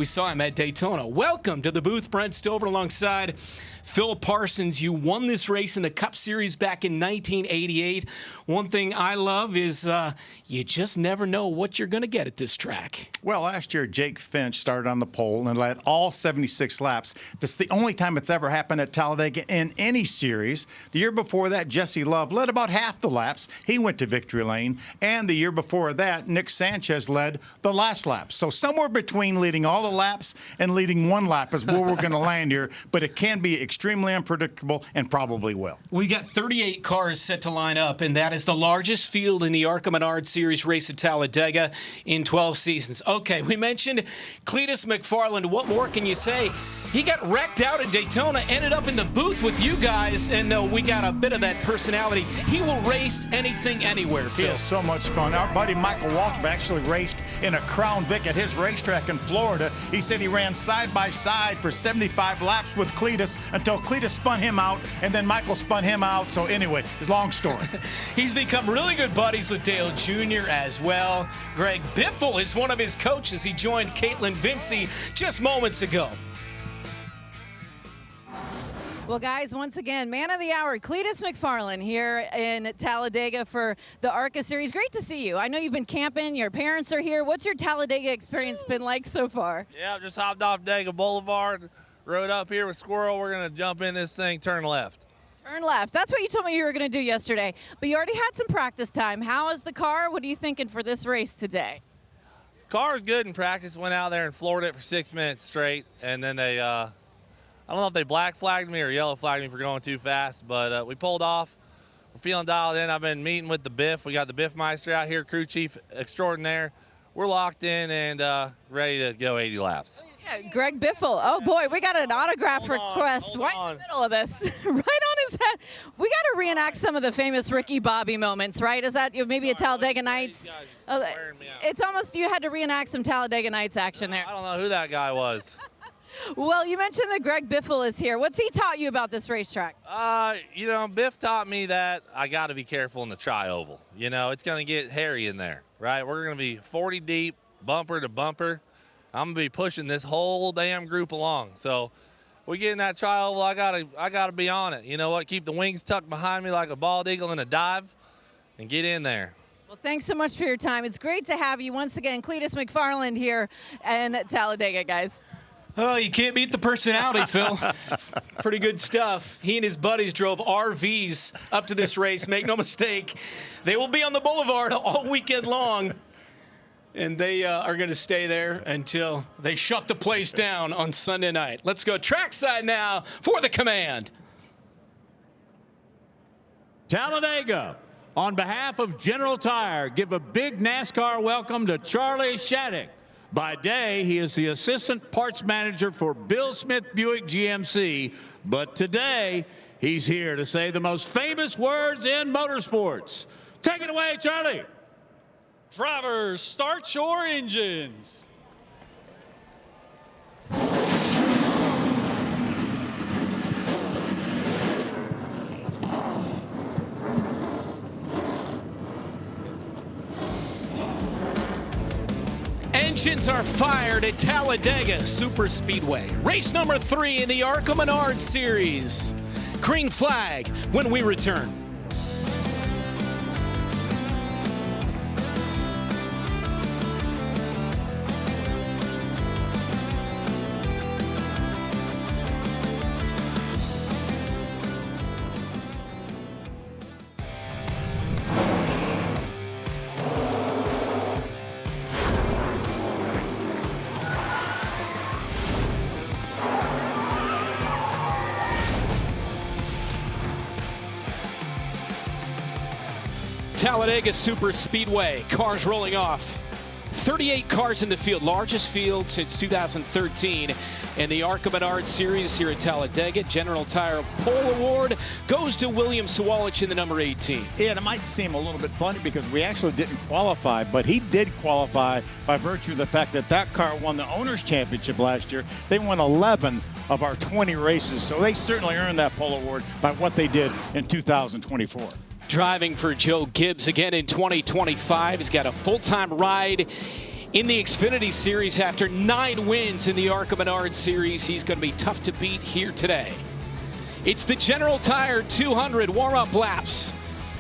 We saw him at Daytona. Welcome to the booth, Brent Stover alongside Phil Parsons. You won this race in the Cup Series back in 1988. One thing I love is you just never know what you're going to get at this track. Well, last year, Jake Finch started on the pole and led all 76 laps. That's the only time it's ever happened at Talladega in any series. The year before that, Jesse Love led about half the laps. He went to victory lane. And the year before that, Nick Sanchez led the last lap. So somewhere between leading all the laps and leading one lap is where we're going to land here. But it can be extremely unpredictable and probably will. We got 38 cars set to line up, and that is the largest field in the ARCA Menards Series race at Talladega in 12 seasons. Okay, we mentioned Cleetus McFarland. What more can you say? He got wrecked out at Daytona, ended up in the booth with you guys, and we got a bit of that personality. He will race anything, anywhere, Phil. He has so much fun. Our buddy Michael Waltrip actually raced in a Crown Vic at his racetrack in Florida. He said he ran side by side for 75 laps with Cleetus until Cleetus spun him out, and then Michael spun him out. So anyway, it's a long story. He's become really good buddies with Dale Jr. as well. Greg Biffle is one of his coaches. He joined Caitlin Vincey just moments ago. Well, guys, once again, man of the hour, Cleetus McFarland here in Talladega for the ARCA Series. Great to see you. I know you've been camping. Your parents are here. What's your Talladega experience been like so far? Yeah, just hopped off Dega Boulevard, rode up here with Squirrel. We're going to jump in this thing, turn left. Turn left. That's what you told me you were going to do yesterday. But you already had some practice time. How is the car? What are you thinking for this race today? Car's good in practice. Went out there and floored it for 6 minutes straight, and then they I don't know if they black flagged me or yellow flagged me for going too fast, but we pulled off. We're feeling dialed in. I've been meeting with the Biff. We got the Biff Meister out here, crew chief extraordinaire. We're locked in and ready to go 80 laps. Yeah, Greg Biffle. Oh, boy, we got an autograph request right in the middle of this. Right on his head. We got to reenact some of the famous Ricky Bobby moments, right? Is that maybe a Talladega Nights? It's almost you had to reenact some Talladega Nights action there. I don't know who that guy was. Well, you mentioned that Greg Biffle is here. What's he taught you about this racetrack? You know, Biff taught me that I got to be careful in the tri-oval. You know, it's going to get hairy in there, right? We're going to be 40 deep, bumper to bumper. I'm going to be pushing this whole damn group along. So we get in that tri-oval, I gotta be on it. You know what? Keep the wings tucked behind me like a bald eagle in a dive and get in there. Well, thanks so much for your time. It's great to have you once again. Cleetus McFarland here in Talladega, guys. Oh, you can't beat the personality, Phil. Pretty good stuff. He and his buddies drove RVs up to this race. Make no mistake, they will be on the boulevard all weekend long. And they are going to stay there until they shut the place down on Sunday night. Let's go trackside now for the command. Talladega, on behalf of General Tire, give a big NASCAR welcome to Charlie Shattuck. By day, he is the assistant parts manager for Bill Smith Buick GMC, but today, he's here to say the most famous words in motorsports. Take it away, Charlie. Drivers, start your engines. Engines are fired at Talladega Superspeedway. Race number 3 in the ARCA Menards Series. Green flag when we return. Talladega Superspeedway, cars rolling off. 38 cars in the field, largest field since 2013. And the ARCA Menards Series here at Talladega. General Tire Pole Award goes to William Sawalich in the number 18. Yeah, it might seem a little bit funny because we actually didn't qualify, but he did qualify by virtue of the fact that that car won the Owners' Championship last year. They won 11 of our 20 races, so they certainly earned that pole award by what they did in 2024. Driving for Joe Gibbs again in 2025. He's got a full-time ride in the Xfinity Series after 9 wins in the ARCA Menards Series. He's going to be tough to beat here today. It's the General Tire 200 warm-up laps.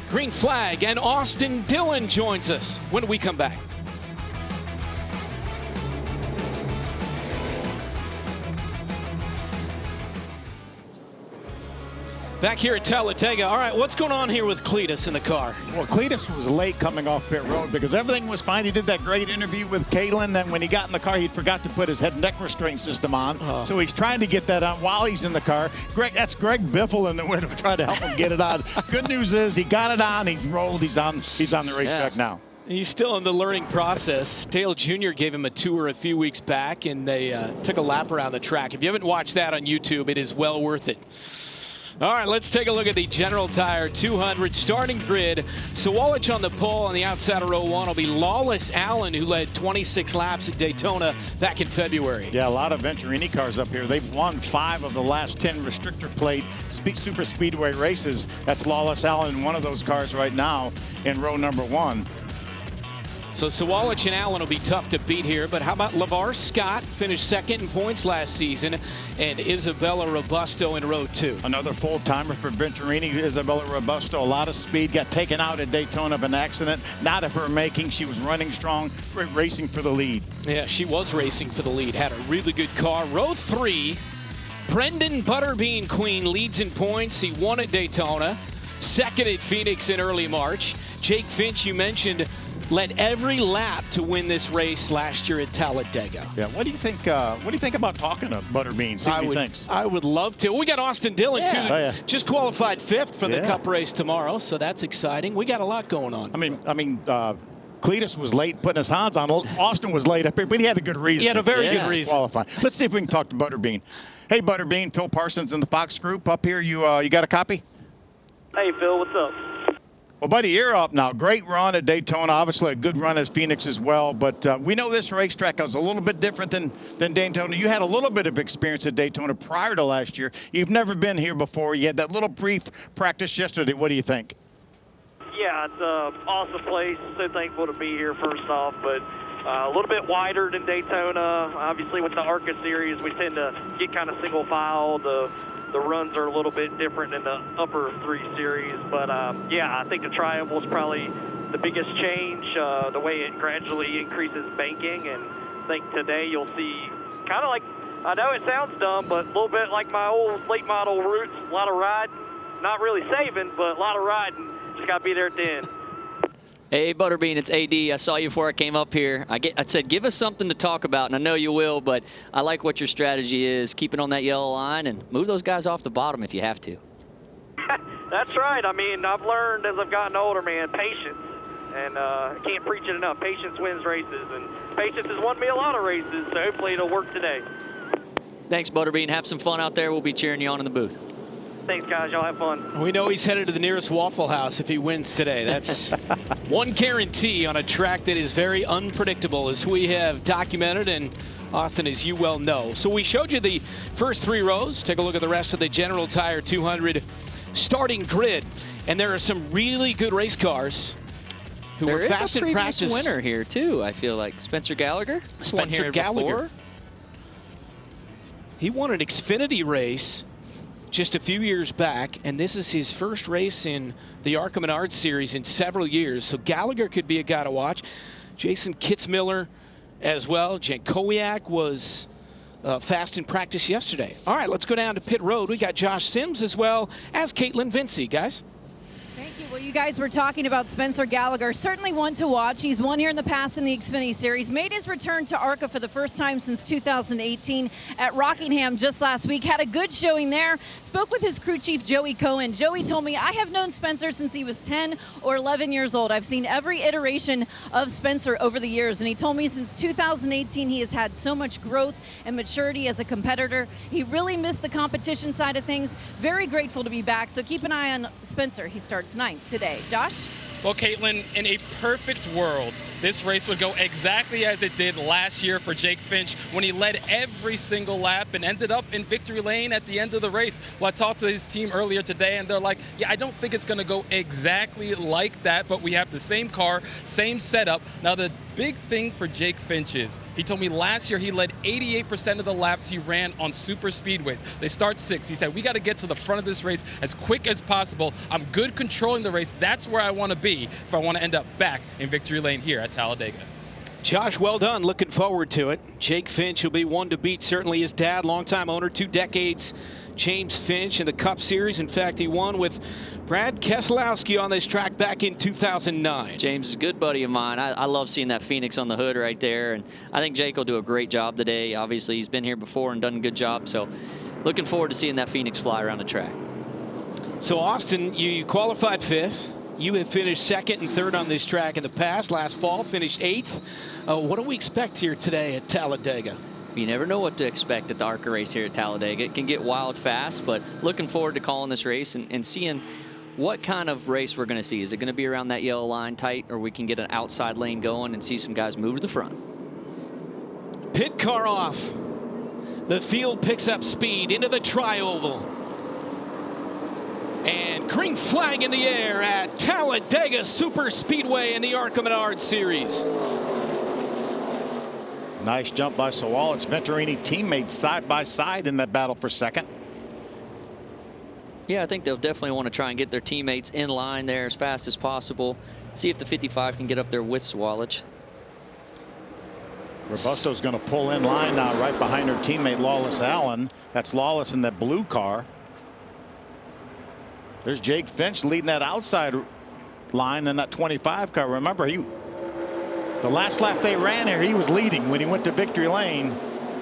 Green flag, and Austin Dillon joins us when we come back. Back here at Talladega. All right, what's going on here with Cleetus in the car? Well, Cleetus was late coming off pit road because everything was fine. He did that great interview with Caitlin. Then when he got in the car, he forgot to put his head and neck restraint system on. So he's trying to get that on while he's in the car. That's Greg Biffle in the window trying to help him get it on. Good news is he got it on. He's rolled. He's on the racetrack now. He's still in the learning process. Dale Jr. gave him a tour a few weeks back, and they took a lap around the track. If you haven't watched that on YouTube, it is well worth it. All right, let's take a look at the General Tire 200 starting grid. Sawalich on the pole. On the outside of row 1 will be Lawless Allen, who led 26 laps at Daytona back in February. Yeah, a lot of Venturini cars up here. They've won 5 of the last 10 restrictor plate super speedway races. That's Lawless Allen in one of those cars right now in row number 1. So Sawalich and Allen will be tough to beat here, but how about LeVar Scott, finished second in points last season, and Isabella Robusto in row 2. Another full-timer for Venturini, Isabella Robusto. A lot of speed, got taken out at Daytona of an accident. Not of her making. She was running strong, racing for the lead. Yeah, she was racing for the lead. Had a really good car. Row 3, Brendan Butterbean Queen leads in points. He won at Daytona, second at Phoenix in early March. Jake Finch, you mentioned, led every lap to win this race last year at Talladega. Yeah, what do you think? What do you think about talking to Butterbean? See what he thinks. I would love to. We got Austin Dillon too. Oh, yeah. Just qualified 5th for the Cup race tomorrow, so that's exciting. We got a lot going on. I mean, Cleetus was late putting his hands on. Austin was late up here, but he had a good reason. He had a very good reason. Qualify. Let's see if we can talk to Butterbean. Hey, Butterbean, Phil Parsons in the Fox Group up here. You got a copy? Hey, Phil, what's up? Well, buddy, you're up now. Great run at Daytona. Obviously, a good run at Phoenix as well. But we know this racetrack is a little bit different than Daytona. You had a little bit of experience at Daytona prior to last year. You've never been here before. You had that little brief practice yesterday. What do you think? Yeah, it's an awesome place. So thankful to be here, first off. But a little bit wider than Daytona. Obviously, with the ARCA series, we tend to get kind of single file. The runs are a little bit different in the upper 3 series, but yeah, I think the Tri-Oval is probably the biggest change, the way it gradually increases banking, and I think today you'll see kind of like, I know it sounds dumb, but a little bit like my old late model roots, a lot of riding, not really saving, but a lot of riding, just got to be there at the end. Hey, Butterbean, it's AD. I saw you before I came up here. I said, give us something to talk about, and I know you will, but I like what your strategy is. Keep it on that yellow line and move those guys off the bottom if you have to. That's right. I mean, I've learned as I've gotten older, man, patience. And I can't preach it enough. Patience wins races, and patience has won me a lot of races, so hopefully it'll work today. Thanks, Butterbean. Have some fun out there. We'll be cheering you on in the booth. Thanks, guys. Y'all have fun. We know he's headed to the nearest Waffle House if he wins today. That's one guarantee on a track that is very unpredictable, as we have documented, and Austin, as you well know. So we showed you the first 3 rows. Take a look at the rest of the General Tire 200 starting grid. And there are some really good race cars who were fast in practice. There is a previous winner here, too, I feel like. Spencer Gallagher? Spencer Gallagher. He won an Xfinity race just a few years back, and this is his first race in the ARCA Menards series in several years. So Gallagher could be a guy to watch. Jason Kitzmiller as well. Jankowiak was fast in practice yesterday. All right, let's go down to pit road. We got Josh Sims as well as Caitlin Vincey, guys. Thank you. Well, you guys were talking about Spencer Gallagher. Certainly one to watch. He's won here in the past in the Xfinity Series. Made his return to ARCA for the first time since 2018 at Rockingham just last week. Had a good showing there. Spoke with his crew chief, Joey Cohen. Joey told me, I have known Spencer since he was 10 or 11 years old. I've seen every iteration of Spencer over the years. And he told me since 2018, he has had so much growth and maturity as a competitor. He really missed the competition side of things. Very grateful to be back. So keep an eye on Spencer. He starts 9th today. Josh? Well, Caitlin, in a perfect world, this race would go exactly as it did last year for Jake Finch when he led every single lap and ended up in victory lane at the end of the race. Well, I talked to his team earlier today, and they're like, yeah, I don't think it's going to go exactly like that, but we have the same car, same setup. Now, the big thing for Jake Finch is, he told me last year he led 88% of the laps he ran on super speedways. They start 6th. He said, we got to get to the front of this race as quick as possible. I'm good controlling the race. That's where I want to be if I want to end up back in victory lane here at Talladega. Josh, well done. Looking forward to it. Jake Finch will be one to beat. Certainly his dad, longtime owner, 2 decades. James Finch in the Cup Series. In fact, he won with Brad Keselowski on this track back in 2009. James is a good buddy of mine. I love seeing that Phoenix on the hood right there, and I think Jake will do a great job today. Obviously, he's been here before and done a good job, so looking forward to seeing that Phoenix fly around the track. So, Austin, you qualified 5th. You have finished 2nd and 3rd on this track in the past. Last fall, finished 8th. What do we expect here today at Talladega? You never know what to expect at the ARCA race here at Talladega. It can get wild fast, but looking forward to calling this race and seeing what kind of race we're going to see. Is it going to be around that yellow line tight, or we can get an outside lane going and see some guys move to the front? Pit car off. The field picks up speed into the tri-oval. And green flag in the air at Talladega Superspeedway in the ARCA Menards Series. Nice jump by Sawallich's Venturini teammates side by side in that battle for 2nd. Yeah, I think they'll definitely want to try and get their teammates in line there as fast as possible. See if the 55 can get up there with Sawallich. Robusto's going to pull in line now right behind her teammate Lawless Allen. That's Lawless in that blue car. There's Jake Finch leading that outside line in that 25 car. Remember, the last lap they ran here, he was leading when he went to victory lane.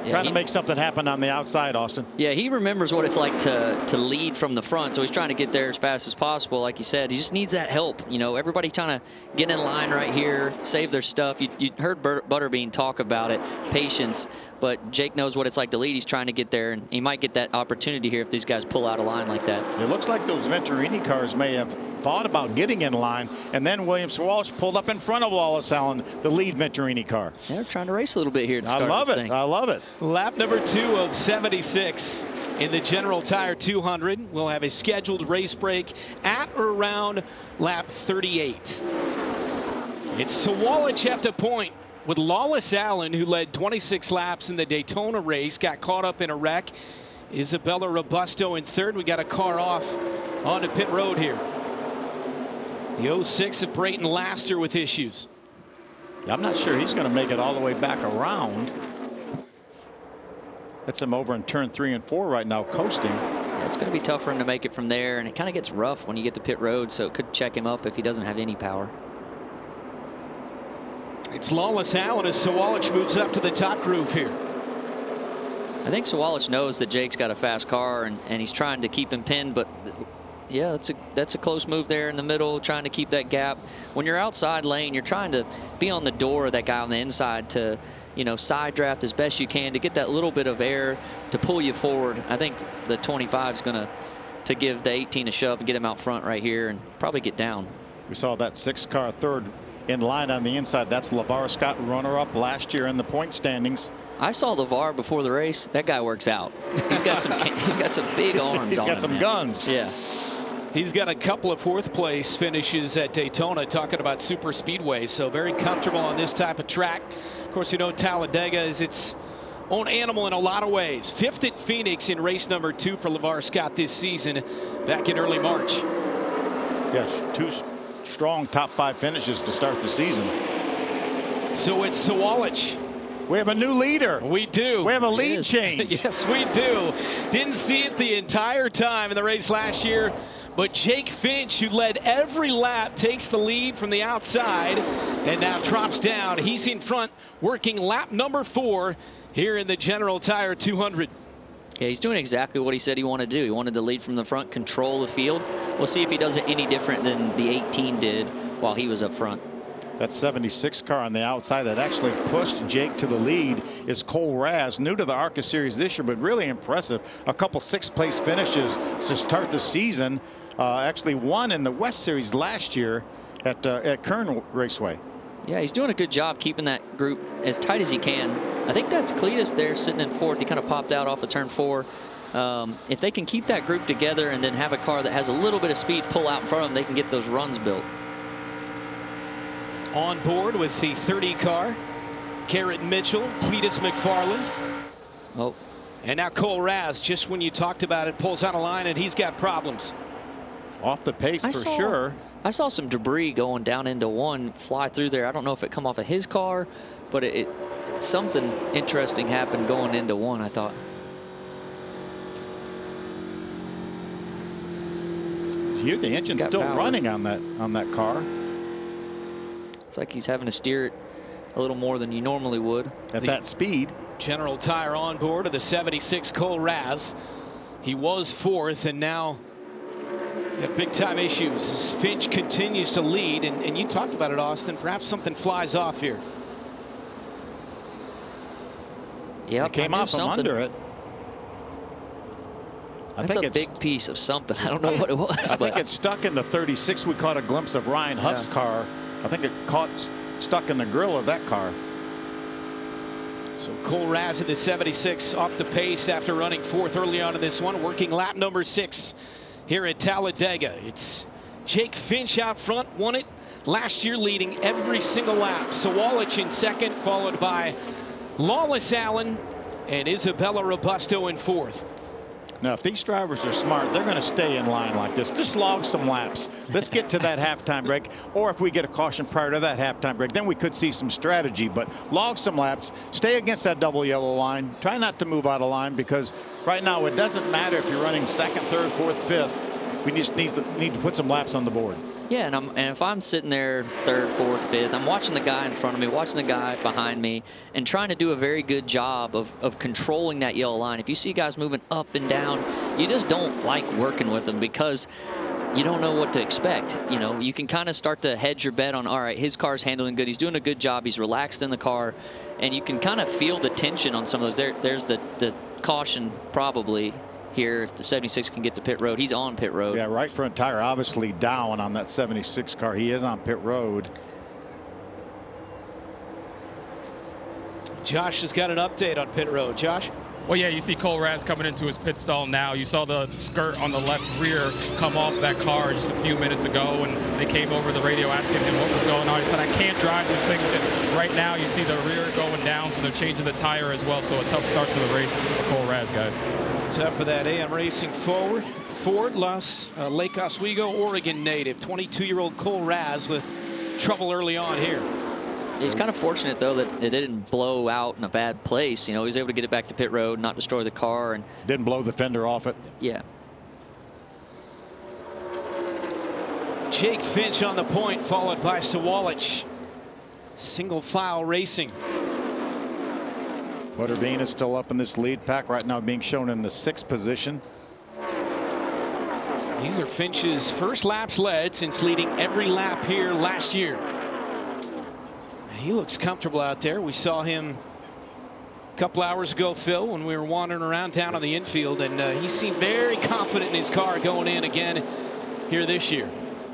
Yeah, trying to make something happen on the outside, Austin. Yeah, he remembers what it's like to lead from the front, so he's trying to get there as fast as possible. Like you said, he just needs that help. You know, everybody trying to get in line right here, save their stuff. You heard Butterbean talk about it, patience. But Jake knows what it's like to lead. He's trying to get there, and he might get that opportunity here if these guys pull out a line like that. It looks like those Venturini cars may have thought about getting in line, and then William Sawallich pulled up in front of Lawless Allen, the lead Venturini car. Yeah, they're trying to race a little bit here at the start I love of this it. thing. I love it. Lap number 2 of 76 in the General Tire 200. We'll have a scheduled race break at or around lap 38. It's Sawallich at the point with Lawless Allen, who led 26 laps in the Daytona race, got caught up in a wreck. Isabella Robusto in 3rd. We got a car off onto pit road here. The 06 of Brayton Laster with issues. I'm not sure he's going to make it all the way back around. That's him over in turn 3 and 4 right now, coasting. Yeah, it's going to be tough for him to make it from there, and it kind of gets rough when you get to pit road, so it could check him up if he doesn't have any power. It's Lawless Allen as Sawallich moves up to the top groove here. I think Sawallich knows that Jake's got a fast car, and he's trying to keep him pinned, but yeah, that's a close move there in the middle, trying to keep that gap. When you're outside lane, you're trying to be on the door of that guy on the inside to, you know, side draft as best you can to get that little bit of air to pull you forward. I think the 25 is going to give the 18 a shove and get him out front right here and probably get down. We saw that 6 car 3rd in line on the inside. That's LeVar Scott, runner-up last year in the point standings. I saw LeVar before the race. That guy works out. He's got some big arms. He's on got him, some man. guns. Yeah. He's got a couple of 4th place finishes at Daytona, talking about super speedway, so very comfortable on this type of track. Of course, you know, Talladega is its own animal in a lot of ways. 5th at Phoenix in race number 2 for LeVar Scott this season back in early March. Yes, 2 strong top 5 finishes to start the season. So it's Sawallich. We have a new leader. We do. We have a lead change. Yes, we do. Didn't see it the entire time in the race last year, but Jake Finch, who led every lap, takes the lead from the outside and now drops down. He's in front, working lap number 4 here in the General Tire 200. Yeah, he's doing exactly what he said he wanted to do. He wanted to lead from the front, control the field. We'll see if he does it any different than the 18 did while he was up front. That 76 car on the outside that actually pushed Jake to the lead is Cole Raz, new to the ARCA series this year, but really impressive. A couple 6th place finishes to start the season. Actually won in the West Series last year. at Kern Raceway. Yeah, he's doing a good job keeping that group as tight as he can. I think that's Cleetus there sitting in fourth. He kind of popped out off of turn 4. If they can keep that group together and then have a car that has a little bit of speed pull out in front of them, they can get those runs built. On board with the 30 car, Garrett Mitchell, Cleetus McFarland. Oh. And now Cole Raz, just when you talked about it, pulls out of line and he's got problems. Off the pace for sure. I saw some debris going down into 1 fly through there. I don't know if it come off of his car, but something interesting happened going into 1, I thought. You hear the engine still running on that car. It's like he's having to steer it a little more than you normally would. At that speed. General Tire on board of the 76 Cole Raz. He was 4th and now got big time issues as Finch continues to lead, and you talked about it, Austin. Perhaps something flies off here. Yeah, it came off from under it. I think it's a big piece of something. I don't know what it was. I think it's stuck in the 36. We caught a glimpse of Ryan Huff's car. I think it stuck in the grill of that car. So Cole Raz at the 76 off the pace after running 4th early on in this one, working lap number 6 here at Talladega. It's Jake Finch out front, won it last year, leading every single lap. Sawalich in 2nd, followed by Lawless Allen and Isabella Robusto in 4th. Now, if these drivers are smart, they're going to stay in line like this. Just log some laps. Let's get to that halftime break. Or if we get a caution prior to that halftime break, then we could see some strategy. But log some laps. Stay against that double yellow line. Try not to move out of line, because right now it doesn't matter if you're running 2nd, 3rd, 4th, 5th. We just need to put some laps on the board. Yeah, and if I'm sitting there 3rd, 4th, 5th, I'm watching the guy in front of me, watching the guy behind me, and trying to do a very good job of controlling that yellow line. If you see guys moving up and down, you just don't like working with them, because you don't know what to expect. You know, you can kind of start to hedge your bet on, all right, his car's handling good, he's doing a good job, he's relaxed in the car, and you can kind of feel the tension on some of those. There's the caution probably here if the 76 can get to pit road. He's on pit road. Yeah, right front tire obviously down on that 76 car. He is on pit road. Josh has got an update on pit road. Josh? Well, yeah, you see Cole Raz coming into his pit stall now. You saw the skirt on the left rear come off that car just a few minutes ago, and they came over the radio asking him what was going on. He said, I can't drive this thing. And right now, you see the rear going down, so they're changing the tire as well. So a tough start to the race for Cole Raz, guys. Tough for that AM Racing Ford, Lake Oswego, Oregon native. 22-year-old Cole Raz with trouble early on here. He's kind of fortunate, though, that it didn't blow out in a bad place. You know, he was able to get it back to pit road, not destroy the car, and didn't blow the fender off it. Yeah. Jake Finch on the point, followed by Sawalich. Single file racing. Butterbean is still up in this lead pack right now, being shown in the 6th position. These are Finch's first laps led since leading every lap here last year. He looks comfortable out there. We saw him a couple hours ago, Phil, when we were wandering around down on the infield, and he seemed very confident in his car going in again here this year.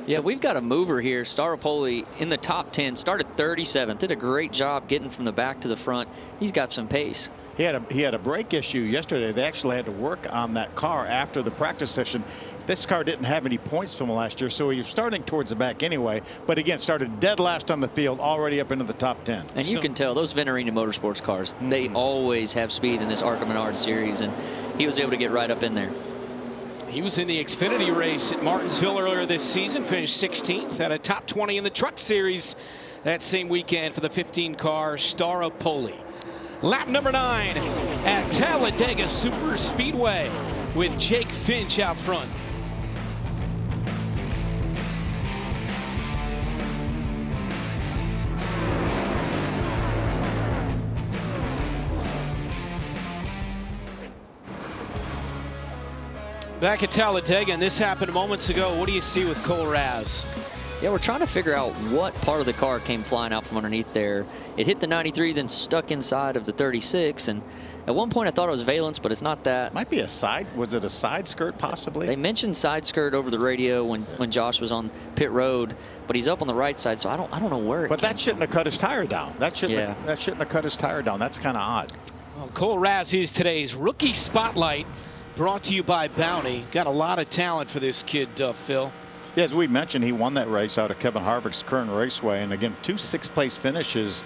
Yeah, we've got a mover here. Staropoli in the top 10, started 37th, did a great job getting from the back to the front. He's got some pace. He had a brake issue yesterday. They actually had to work on that car after the practice session. This car didn't have any points from last year, so he was starting towards the back anyway. But again, started dead last on the field, already up into the top 10. And you can tell those Venturini Motorsports cars, they always have speed in this ARCA Menards series, and he was able to get right up in there. He was in the Xfinity race at Martinsville earlier this season, finished 16th, at a top 20 in the Truck Series that same weekend for the 15-car Staropoli. Lap number 9 at Talladega Superspeedway with Jake Finch out front. Back at Talladega, and this happened moments ago. What do you see with Cole Raz? Yeah, we're trying to figure out what part of the car came flying out from underneath there. It hit the 93, then stuck inside of the 36, and at one point I thought it was valence, but it's not that. Might be a side. Was it a side skirt possibly? They mentioned side skirt over the radio when Josh was on pit road, but he's up on the right side, so I don't know where. But that shouldn't have cut his tire down. That shouldn't have cut his tire down. That's kind of odd. Well, Cole Raz is today's Rookie Spotlight, brought to you by Bounty. Got a lot of talent for this kid, Phil. Yeah, as we mentioned, he won that race out of Kevin Harvick's Kern Raceway, and again, 2 6th-place finishes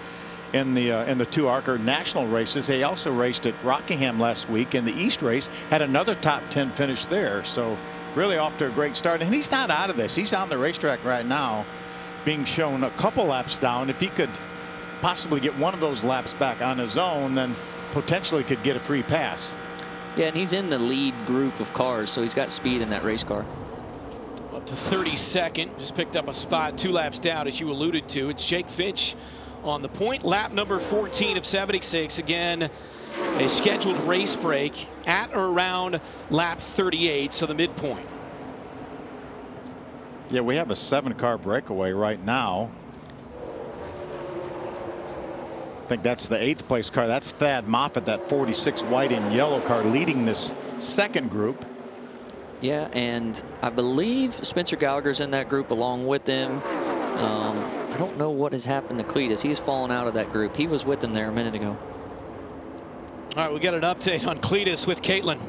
in the 2 ARCA national races. He also raced at Rockingham last week in the East race, had another top 10 finish there. So really off to a great start, and he's not out of this. He's on the racetrack right now, being shown a couple laps down. If he could possibly get one of those laps back on his own, then potentially could get a free pass. Yeah, and he's in the lead group of cars, so he's got speed in that race car. Up to 32nd, just picked up a spot 2 laps down, as you alluded to. It's Jake Finch on the point, lap number 14 of 76. Again, a scheduled race break at or around lap 38, so the midpoint. Yeah, we have a 7-car breakaway right now. I think that's the 8th place car. That's Thad Moffitt, that 46 white and yellow car, leading this second group. Yeah, and I believe Spencer Gallagher's in that group along with them. I don't know what has happened to Cleetus. He's fallen out of that group. He was with them there a minute ago. All right, we got an update on Cleetus with Caitlin.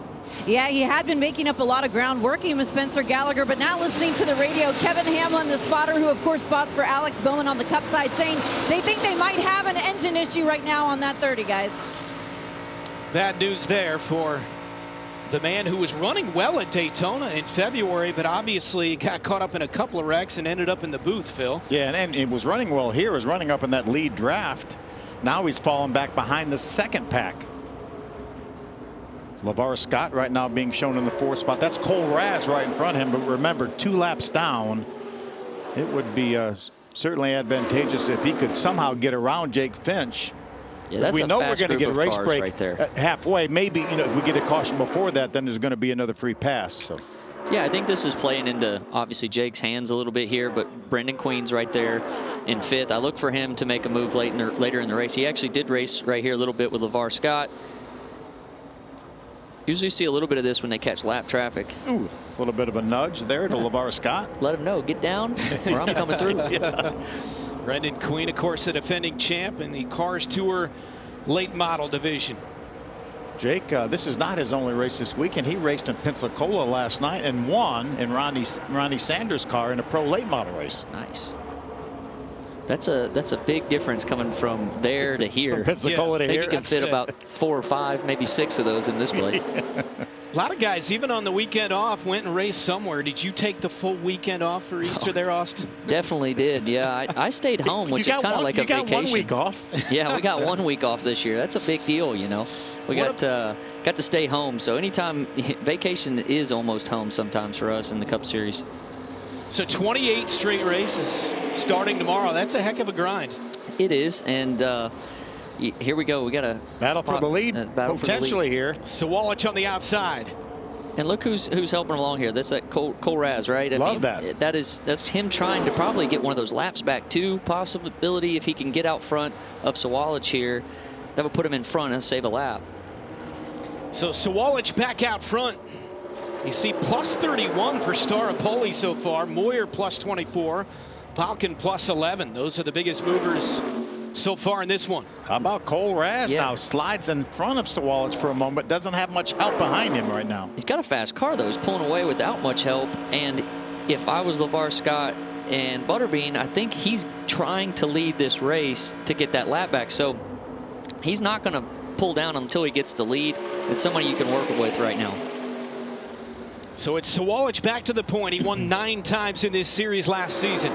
Yeah, he had been making up a lot of ground working with Spencer Gallagher, but now listening to the radio, Kevin Hamlin, the spotter, who of course spots for Alex Bowman on the Cup side, saying they think they might have an engine issue right now on that 30, guys. Bad news there for the man who was running well at Daytona in February, but obviously got caught up in a couple of wrecks and ended up in the booth, Phil. Yeah, and it was running well here, was running up in that lead draft. Now he's fallen back behind the second pack. LeVar Scott right now being shown in the 4th spot. That's Cole Raz right in front of him, but remember, 2 laps down. It would be certainly advantageous if he could somehow get around Jake Finch. Yeah, that's we know we're going to get a race break right there. Halfway. Maybe, you know, if we get a caution before that, then there's going to be another free pass. So. Yeah, I think this is playing into obviously Jake's hands a little bit here, but Brendan Queen's right there in 5th. I look for him to make a move later in the race. He actually did race right here a little bit with LeVar Scott. Usually see a little bit of this when they catch lap traffic. Ooh, a little bit of a nudge there to LeVar Scott. Let him know, get down, or I'm coming through. Yeah. Brendan Queen, of course, the defending champ in the Cars Tour late model division. Jake, this is not his only race this weekend. He raced in Pensacola last night and won in Ronnie Sanders' car in a pro late model race. Nice. That's a big difference coming from there to here. From Pensacola to here. I think you can fit about 4 or 5, maybe 6 of those in this place. A lot of guys, even on the weekend off, went and raced somewhere. Did you take the full weekend off for Easter there, Austin? Definitely did. Yeah, I stayed home, which is kind of like a vacation. You got 1 week off. Yeah, we got 1 week off this year. That's a big deal, you know. We got to stay home. So anytime, vacation is almost home sometimes for us in the Cup Series. So 28 straight races starting tomorrow. That's a heck of a grind. It is, and here we go. We got a battle for the lead, potentially here. Sawalich on the outside. And look who's helping along here. That's that Cole Raz, right? Love that. That's him trying to probably get one of those laps back too. Possibility if he can get out front of Sawalich here, that would put him in front and save a lap. So Sawalich back out front. You see plus 31 for Staropoli so far. Moyer plus 24. Balkan plus 11. Those are the biggest movers so far in this one. How about Cole Raz now slides in front of Sawalich for a moment, doesn't have much help behind him right now. He's got a fast car though. He's pulling away without much help. And if I was LeVar Scott and Butterbean, I think he's trying to lead this race to get that lap back. So he's not going to pull down until he gets the lead. It's somebody you can work with right now. So it's Sawalich back to the point. He won 9 times in this series last season.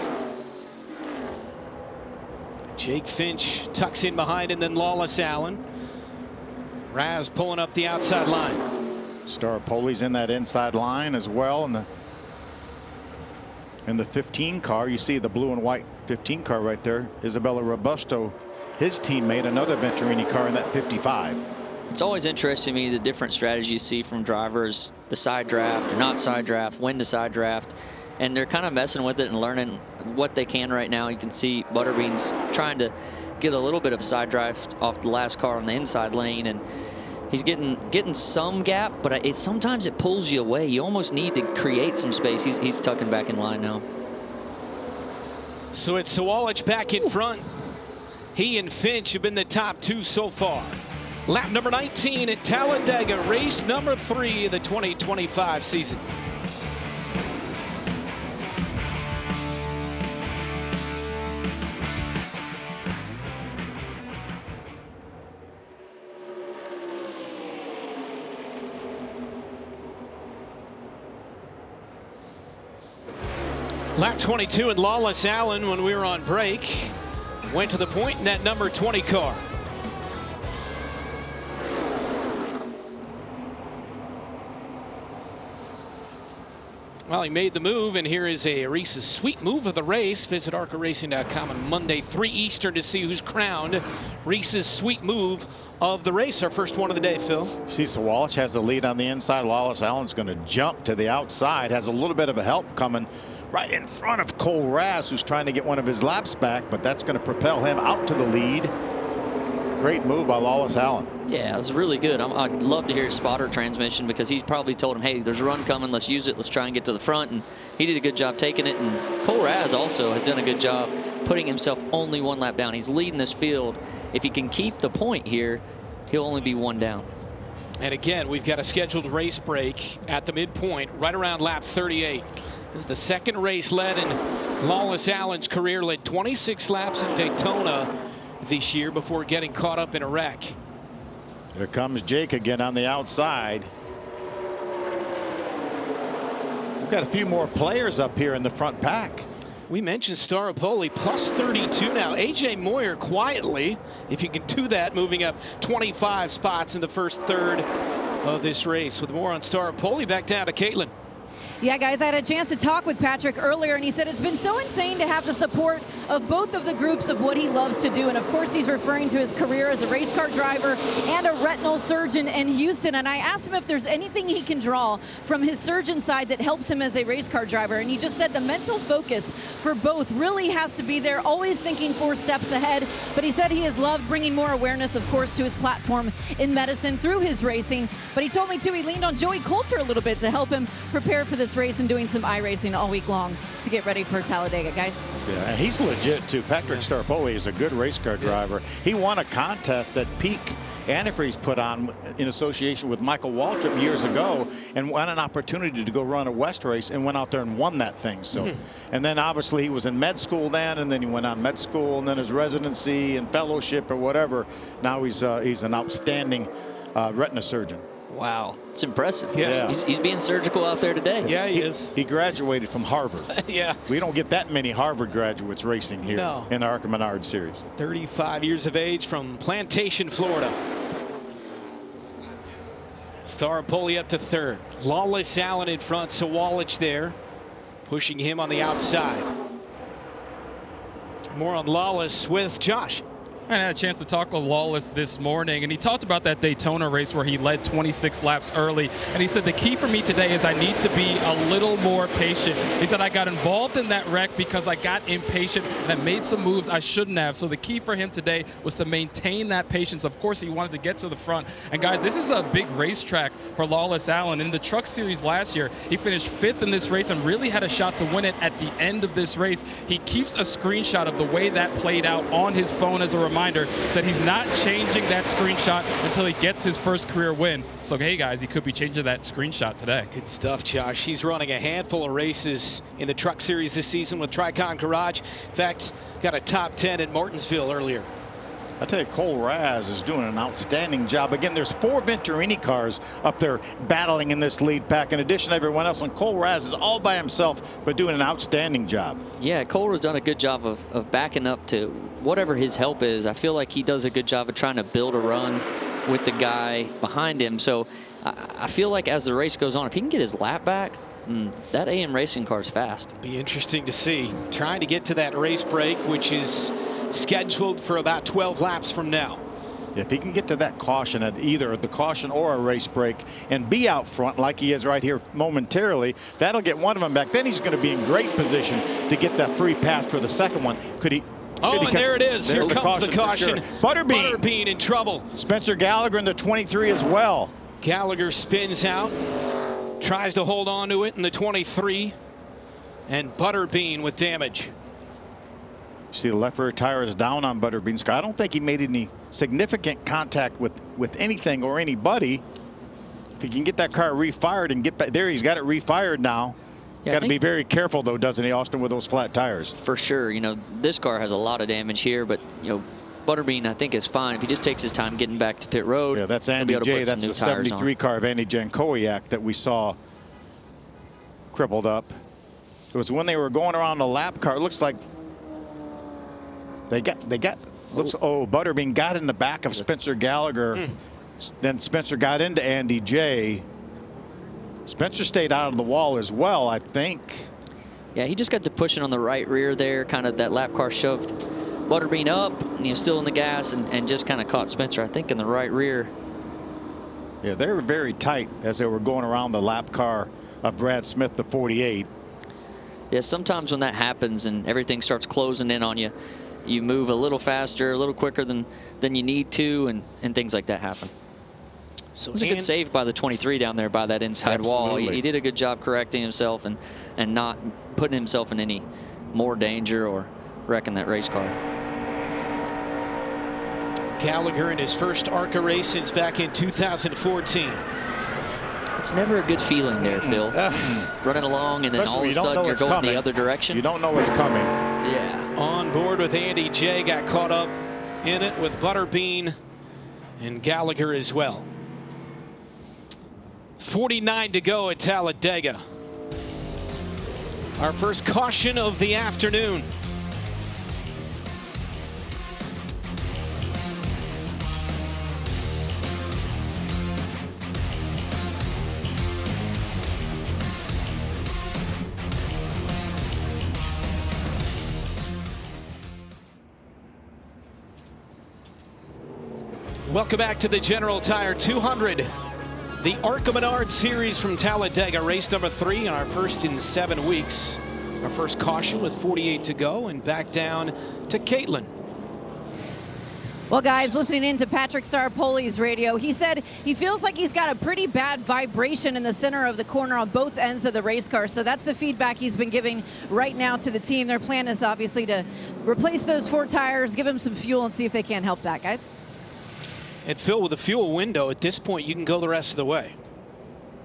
Jake Finch tucks in behind, and then Lawless Allen. Raz pulling up the outside line. Staropoli's in that inside line as well. In the 15 car, you see the blue and white 15 car right there. Isabella Robusto, his teammate, another Venturini car in that 55. It's always interesting to me the different strategies you see from drivers, the side draft or not side draft, when to side draft. and they're kind of messing with it and learning what they can right now. You can see Butterbean's trying to get a little bit of side drive off the last car on the inside lane, and he's getting some gap, but sometimes it pulls you away. You almost need to create some space. He's tucking back in line now. So it's Sawalich back in front. He and Finch have been the top 2 so far. Lap number 19 at Talladega, race number 3 of the 2025 season. Lap 22 and Lawless Allen, when we were on break, went to the point in that number 20 car. Well, he made the move, and here is a Reese's sweet move of the race. Visit ARCARacing.com on Monday, 3 Eastern, to see who's crowned Reese's sweet move of the race. Our first one of the day, Phil. See, Sawalich has the lead on the inside. Lawless Allen's going to jump to the outside. Has a little bit of a help coming right in front of Cole Raz, who's trying to get one of his laps back, but that's going to propel him out to the lead. Great move by Lawless Allen. Yeah, it was really good. I'd love to hear his spotter transmission, because he's probably told him, hey, there's a run coming, let's use it, let's try and get to the front, and he did a good job taking it. And Cole Raz also has done a good job putting himself only 1 lap down. He's leading this field. If he can keep the point here, he'll only be 1 down. And again, we've got a scheduled race break at the midpoint right around lap 38. This is the second race led in Lawless Allen's career. Led 26 laps in Daytona this year before getting caught up in a wreck. Here comes Jake again on the outside. We've got a few more players up here in the front pack. We mentioned Staropoli plus 32 now. AJ Moyer quietly, if you can do that, moving up 25 spots in the first third of this race. With more on Staropoli, back down to Caitlin. Yeah, guys, I had a chance to talk with Patrick earlier, and he said it's been so insane to have the support of both of the groups of what he loves to do. And of course, he's referring to his career as a race car driver and a retinal surgeon in Houston. And I asked him if there's anything he can draw from his surgeon side that helps him as a race car driver. And he just said the mental focus for both really has to be there, always thinking 4 steps ahead. But he said he has loved bringing more awareness, of course, to his platform in medicine through his racing. But he told me, too, he leaned on Joey Coulter a little bit to help him prepare for this race and doing some iRacing all week long to get ready for Talladega, guys. Yeah, and he's legit too. Patrick Staropoli is a good race car driver. He won a contest that Peak Antifreeze put on in association with Michael Waltrip years ago, and won an opportunity to go run a West race and went out there and won that thing. So, and then obviously he was in med school then, and then he went on med school, and then his residency and fellowship or whatever. Now he's an outstanding retina surgeon. Wow, it's impressive. Yeah. He's being surgical out there today. Yeah, he is. He graduated from Harvard. Yeah. We don't get that many Harvard graduates racing here No. in the ARCA Menards series. 35 years of age from Plantation, Florida. Staropoli up to third. Lawless Allen in front. Sawalich there, pushing him on the outside. More on Lawless with Josh. I had a chance to talk to Lawless this morning, and he talked about that Daytona race where he led 26 laps early. And he said, the key for me today is I need to be a little more patient. He said, I got involved in that wreck because I got impatient and I made some moves I shouldn't have. So the key for him today was to maintain that patience. Of course, he wanted to get to the front. And guys, this is a big racetrack for Lawless Allen. In the Truck Series last year, he finished 5th in this race and really had a shot to win it at the end of this race. He keeps a screenshot of the way that played out on his phone as a reminder. Said he's not changing that screenshot until he gets his first career win. So, hey, guys, he could be changing that screenshot today. Good stuff, Josh. He's running a handful of races in the Truck Series this season with Tricon Garage. In fact, got a top 10 at Martinsville earlier. I tell you, Cole Raz is doing an outstanding job. Again, there's 4 Venturini cars up there battling in this lead pack in addition to everyone else, and Cole Raz is all by himself but doing an outstanding job. Yeah, Cole has done a good job of backing up to whatever his help is. I feel like he does a good job of trying to build a run with the guy behind him. So I feel like as the race goes on, if he can get his lap back, that AM Racing car is fast. Be interesting to see. Trying to get to that race break, which is scheduled for about 12 laps from now. If he can get to that caution at either the caution or a race break and be out front like he is right here momentarily, that'll get one of them back. Then he's going to be in great position to get that free pass for the second one. Could he? Oh, and there it is. Here comes the caution. Sure. Butterbean in trouble. Spencer Gallagher in the 23 as well. Gallagher spins out, tries to hold on to it in the 23, and Butterbean with damage. See, the left rear tire is down on Butterbean's car. I don't think he made any significant contact with anything or anybody. If he can get that car refired and get back there, he's got it refired now. Yeah, got to be very careful, though, doesn't he, Austin, with those flat tires? For sure. You know, this car has a lot of damage here, but, you know, Butterbean, I think, is fine if he just takes his time getting back to pit road. Yeah, that's Andy J. That's the 73 car of Andy Jankowiak that we saw crippled up. It was when they were going around the lap car. It looks like Butterbean got in the back of Spencer Gallagher. Then Spencer got into Andy J. Spencer stayed out of the wall as well, I think. Yeah, he just got to pushing on the right rear there. Kind of that lap car shoved Butterbean up, and he was still in the gas and just kind of caught Spencer, I think, in the right rear. Yeah, they were very tight as they were going around the lap car of Brad Smith, the 48. Yeah, sometimes when that happens and everything starts closing in on you, you move a little faster, a little quicker than you need to, and things like that happen. So it was a good save by the 23 down there by that inside wall. He did a good job correcting himself and not putting himself in any more danger or wrecking that race car. Gallagher in his first ARCA race since back in 2014. It's never a good feeling there, Phil. Running along and then all of a sudden you're going the other direction. You don't know what's coming. Yeah. On board with Andy J. Got caught up in it with Butterbean and Gallagher as well. 49 to go at Talladega. Our first caution of the afternoon. Welcome back to the General Tire 200. The ARCA Menards series from Talladega, race number 3 and our first in 7 weeks. Our first caution with 48 to go, and back down to Caitlin. Well, guys, listening in to Patrick Sarpoli's radio, he said he feels like he's got a pretty bad vibration in the center of the corner on both ends of the race car. So that's the feedback he's been giving right now to the team. Their plan is obviously to replace those 4 tires, give him some fuel, and see if they can't help that, guys. And Phil, with the fuel window, at this point, you can go the rest of the way.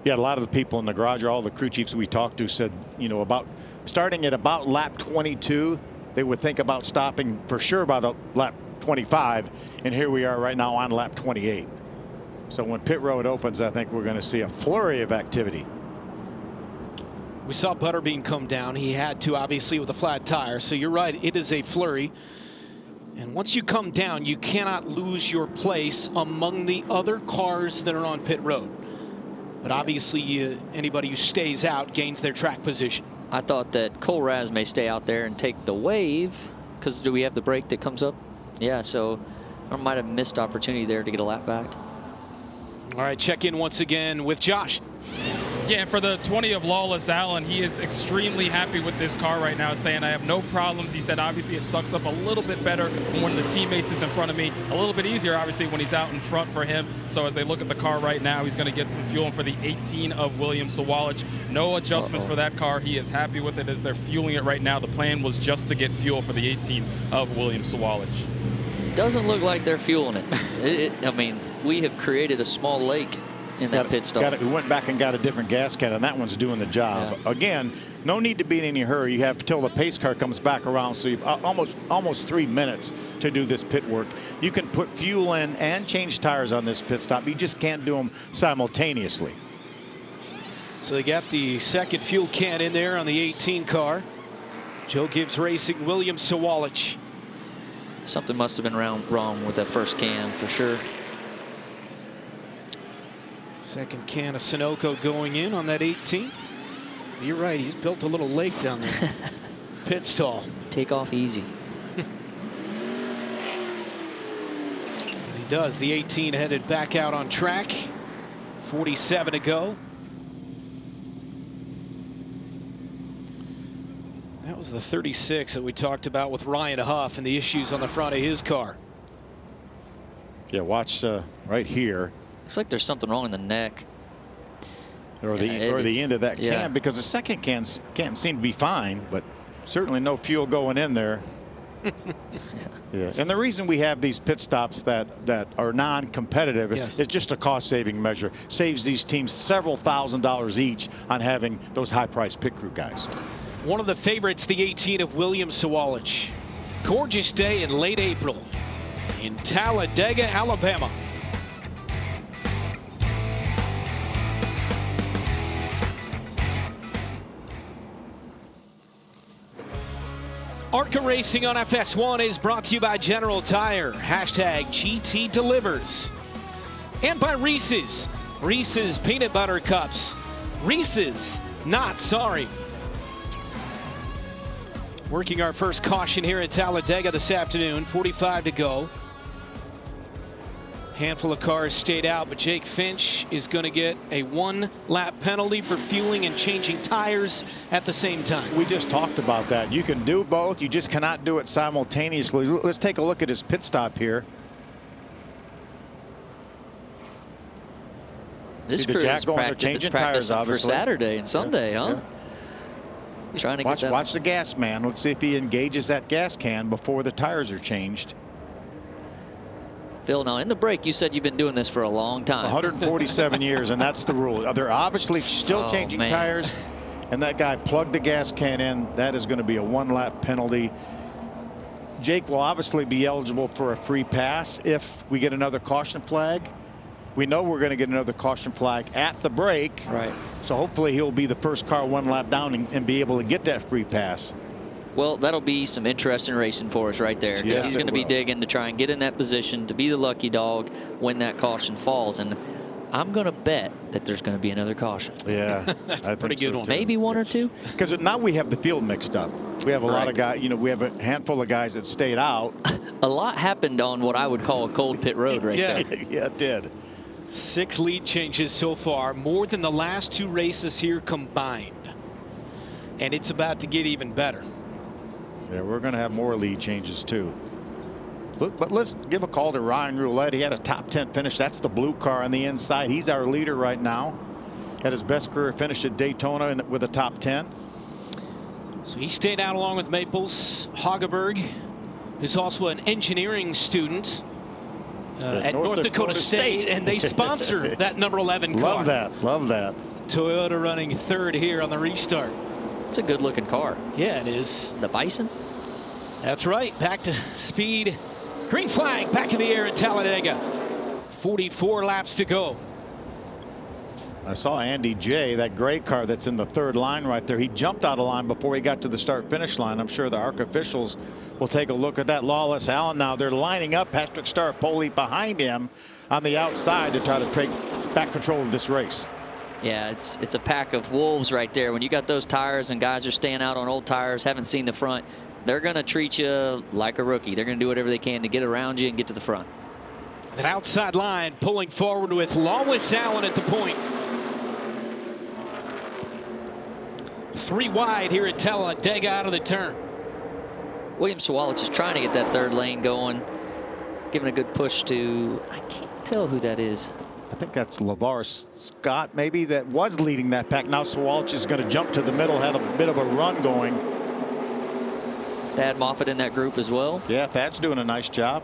Yeah, a lot of the people in the garage, all the crew chiefs we talked to said, you know, about starting at about lap 22, they would think about stopping for sure by the lap 25. And here we are right now on lap 28. So when pit road opens, I think we're going to see a flurry of activity. We saw Butterbean come down. He had to, obviously, with a flat tire. So you're right, it is a flurry. And once you come down, you cannot lose your place among the other cars that are on pit road. But obviously, anybody who stays out gains their track position. I thought that Cole Raz may stay out there and take the wave, because do we have the break that comes up? Yeah, so I might have missed opportunity there to get a lap back. All right, check in once again with Josh. Yeah, and for the 20 of Lawless Allen, he is extremely happy with this car right now, saying, I have no problems. He said, obviously, it sucks up a little bit better when one of the teammates is in front of me. A little bit easier, obviously, when he's out in front for him. So as they look at the car right now, he's going to get some fuel. And for the 18 of William Sawalich, no adjustments for that car. He is happy with it as they're fueling it right now. The plan was just to get fuel for the 18 of William Sawalich. Doesn't look like they're fueling it. I mean, we have created a small lake in that pit stop. We went back and got a different gas can, and that one's doing the job. Yeah. Again, no need to be in any hurry. You have till the pace car comes back around, so you've almost 3 minutes to do this pit work. You can put fuel in and change tires on this pit stop. You just can't do them simultaneously. So they got the second fuel can in there on the 18 car. Joe Gibbs Racing, William Sawalich. Something must have been wrong with that first can for sure. Second can of Sunoco going in on that 18. You're right, he's built a little lake down there. Pit stall. Take off easy. And he does. The 18 headed back out on track. 47 to go. That was the 36 that we talked about with Ryan Huff and the issues on the front of his car. Yeah, watch right here. Looks like there's something wrong in the neck. Or the end of that can, because the second can seem to be fine, but certainly no fuel going in there. Yeah, and the reason we have these pit stops that are non-competitive is just a cost-saving measure. Saves these teams several $1,000s each on having those high-priced pit crew guys. One of the favorites, the 18 of William Sawalich. Gorgeous day in late April in Talladega, Alabama. ARCA Racing on FS1 is brought to you by General Tire, hashtag GT Delivers. And by Reese's, Reese's Peanut Butter Cups. Reese's, not sorry. Working our first caution here at Talladega this afternoon, 45 to go. Handful of cars stayed out, but Jake Finch is going to get a 1-lap penalty for fueling and changing tires at the same time. We just talked about that. You can do both. You just cannot do it simultaneously. Let's take a look at his pit stop here. This crew is changing tires for Saturday and Sunday, huh? Yeah. Trying to watch the gas man. Let's see if he engages that gas can before the tires are changed. Phil, now in the break, you said you've been doing this for a long time. 147 years, and that's the rule. They're obviously still changing tires, and that guy plugged the gas can in. That is going to be a 1-lap penalty. Jake will obviously be eligible for a free pass if we get another caution flag. We know we're going to get another caution flag at the break. Right. So hopefully he'll be the first car 1 lap down and be able to get that free pass. Well, that'll be some interesting racing for us right there, because he's going to be digging to try and get in that position to be the lucky dog when that caution falls. And I'm going to bet that there's going to be another caution. Yeah, that's a pretty good one. Maybe one or two. Because now we have the field mixed up. We have a lot of guys, we have a handful of guys that stayed out. A lot happened on what I would call a cold pit road right there. Yeah, it did. 6 lead changes so far, more than the last 2 races here combined. And it's about to get even better. Yeah, we're going to have more lead changes too. Look, but let's give a call to Ryan Roulette. He had a top 10 finish. That's the blue car on the inside. He's our leader right now. Had his best career finish at Daytona with a top 10. So he stayed out along with Maples. Hageberg is also an engineering student at North Dakota State, and they sponsor that number 11 car. Love that. Love that. Toyota running 3rd here on the restart. It's a good looking car. Yeah, it is. The Bison? That's right. Back to speed. Green flag back in the air at Talladega. 44 laps to go. I saw Andy J, that gray car that's in the 3rd line right there. He jumped out of line before he got to the start-finish line. I'm sure the ARCA officials will take a look at that. Lawless Allen now. They're lining up Patrick Starpoli behind him on the outside to try to take back control of this race. Yeah, it's a pack of wolves right there. When you got those tires and guys are staying out on old tires, haven't seen the front, they're going to treat you like a rookie. They're going to do whatever they can to get around you and get to the front. That outside line pulling forward with Lawless Allen at the point. 3 wide here at Talladega out of the turn. William Sawalich is trying to get that 3rd lane going, giving a good push to, I can't tell who that is. I think that's LeVar Scott, maybe, that was leading that pack. Now Sawalich is going to jump to the middle, had a bit of a run going. Thad Moffitt in that group as well. Yeah, Thad's doing a nice job.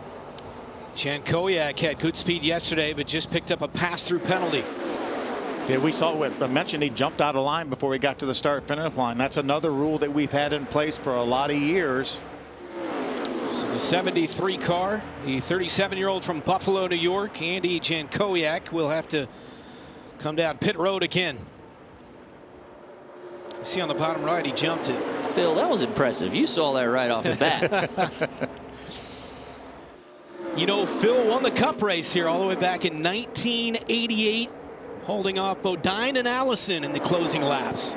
Jan Koyak had good speed yesterday, but just picked up a pass-through penalty. Yeah, we saw what I mentioned. He jumped out of line before he got to the start-finish line. That's another rule that we've had in place for a lot of years. So the 73 car, the 37-year-old from Buffalo, New York, Andy Jankowiak, will have to come down pit road again. You see on the bottom right, he jumped it. Phil, that was impressive. You saw that right off the bat. You know, Phil won the Cup race here all the way back in 1988, holding off Bodine and Allison in the closing laps.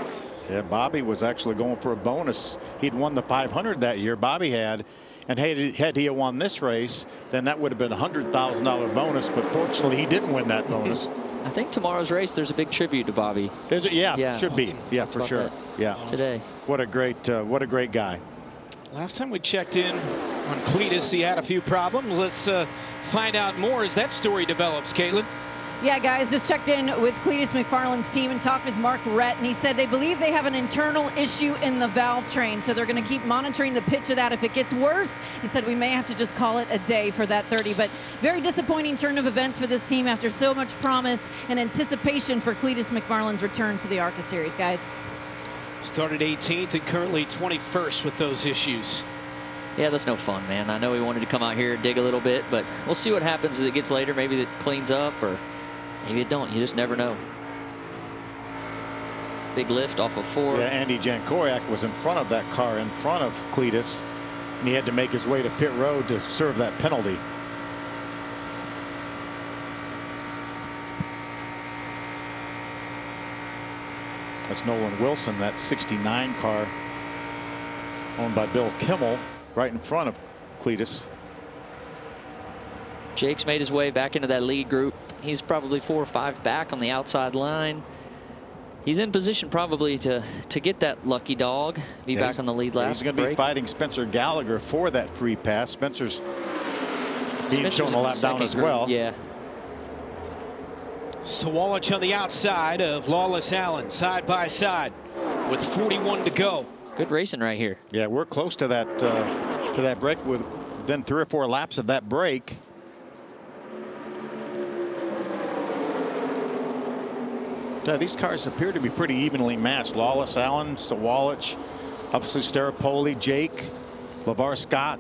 Yeah, Bobby was actually going for a bonus. He'd won the 500 that year. Bobby had. And had he won this race, then that would have been a $100,000 bonus. But fortunately, he didn't win that bonus. I think tomorrow's race, there's a big tribute to Bobby. Is it? Yeah, should be. Yeah, for sure. Yeah. Today. What a great guy. Last time we checked in on Cleetus, he had a few problems. Let's find out more as that story develops, Caitlin. Yeah, guys, just checked in with Cleetus McFarland's team and talked with Mark Rett, and he said they believe they have an internal issue in the valve train, so they're going to keep monitoring the pitch of that. If it gets worse, he said we may have to just call it a day for that 30. But very disappointing turn of events for this team after so much promise and anticipation for Cleetus McFarland's return to the ARCA Series, guys. Started 18th and currently 21st with those issues. Yeah, that's no fun, man. I know he wanted to come out here and dig a little bit, but we'll see what happens as it gets later. Maybe it cleans up, or maybe it don't. You just never know. Big lift off of 4. Yeah, Andy Jankoriak was in front of that car in front of Cleetus, and he had to make his way to pit road to serve that penalty. That's Nolan Wilson, that 69 car owned by Bill Kimmel, right in front of Cleetus. Jake's made his way back into that lead group. He's probably 4 or 5 back on the outside line. He's in position probably to get that lucky dog, be back on the lead lap. He's going to be fighting Spencer Gallagher for that free pass. Spencer's being shown a lap down as well. Yeah. Sawalich on the outside of Lawless Allen, side by side, with 41 to go. Good racing right here. Yeah, we're close to that break with then 3 or 4 laps of that break. These cars appear to be pretty evenly matched. Lawless Allen, Sawalich, obviously Staropoli, Jake, LeVar Scott.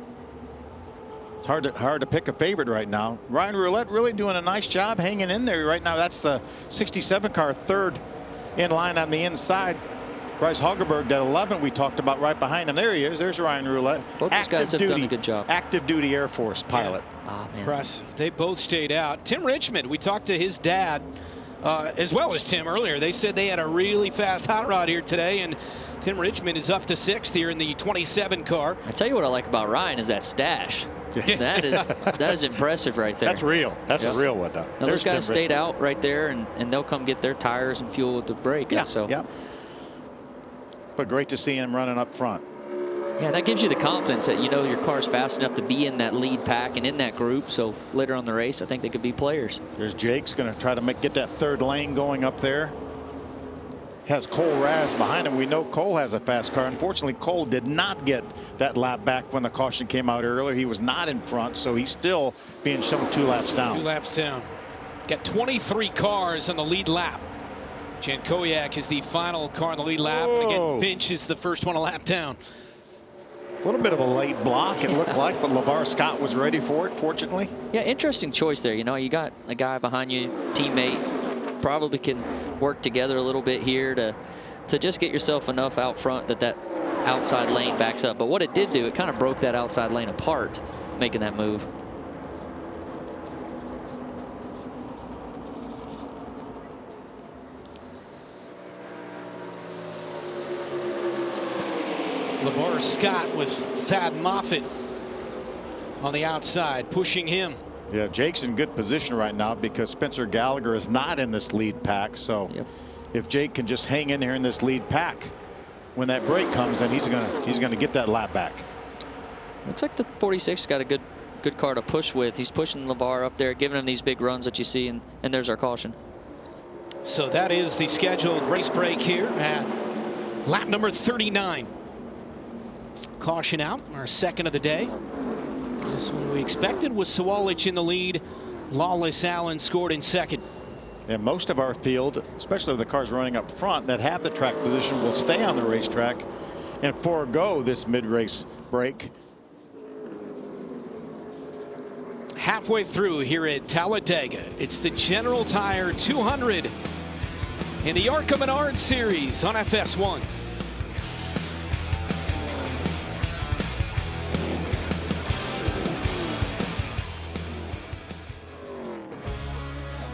It's hard to pick a favorite right now. Ryan Roulette really doing a nice job hanging in there right now. That's the 67 car, 3rd in line on the inside. Bryce Hagerberg, that 11 we talked about right behind him. There he is. There's Ryan Roulette. Both these guys have done a good job. Active duty Air Force pilot. Yeah. Oh, man. Impressive. They both stayed out. Tim Richmond, we talked to his dad as well as Tim earlier. They said they had a really fast hot rod here today, and Tim Richmond is up to 6th here in the 27 car. I tell you what I like about Ryan is that stash. that is impressive right there. That's real. That's a real one. Now, those guys stayed out right there, and they'll come get their tires and fuel at the break. Yeah. So. Yeah. But great to see him running up front. Yeah, that gives you the confidence that you know your car's fast enough to be in that lead pack and in that group. So later on the race, I think they could be players. There's Jake's going to try to get that 3rd lane going up there. Has Cole Raz behind him. We know Cole has a fast car. Unfortunately, Cole did not get that lap back when the caution came out earlier. He was not in front, so he's still being shown 2 laps down. 2 laps down. Got 23 cars on the lead lap. Jankowiak is the final car on the lead lap. And again, Finch is the first one a lap down. A little bit of a late block, it looked like, but LeVar Scott was ready for it, fortunately. Yeah, interesting choice there. You know, you got a guy behind you, teammate, probably can work together a little bit here to just get yourself enough out front that outside lane backs up. But what it did do, it kind of broke that outside lane apart, making that move. LeVar Scott with Thad Moffitt on the outside, pushing him. Yeah, Jake's in good position right now because Spencer Gallagher is not in this lead pack. So if Jake can just hang in here in this lead pack, when that break comes, then he's gonna get that lap back. Looks like the 46 got a good car to push with. He's pushing LeVar up there, giving him these big runs that you see, and there's our caution. So that is the scheduled race break here at lap number 39. Caution out, our 2nd of the day. This one we expected was Sawalich in the lead. Lawless Allen scored in 2nd. And most of our field, especially the cars running up front that have the track position, will stay on the racetrack and forego this mid-race break. Halfway through here at Talladega, it's the General Tire 200 in the ARCA Menards Series on FS1.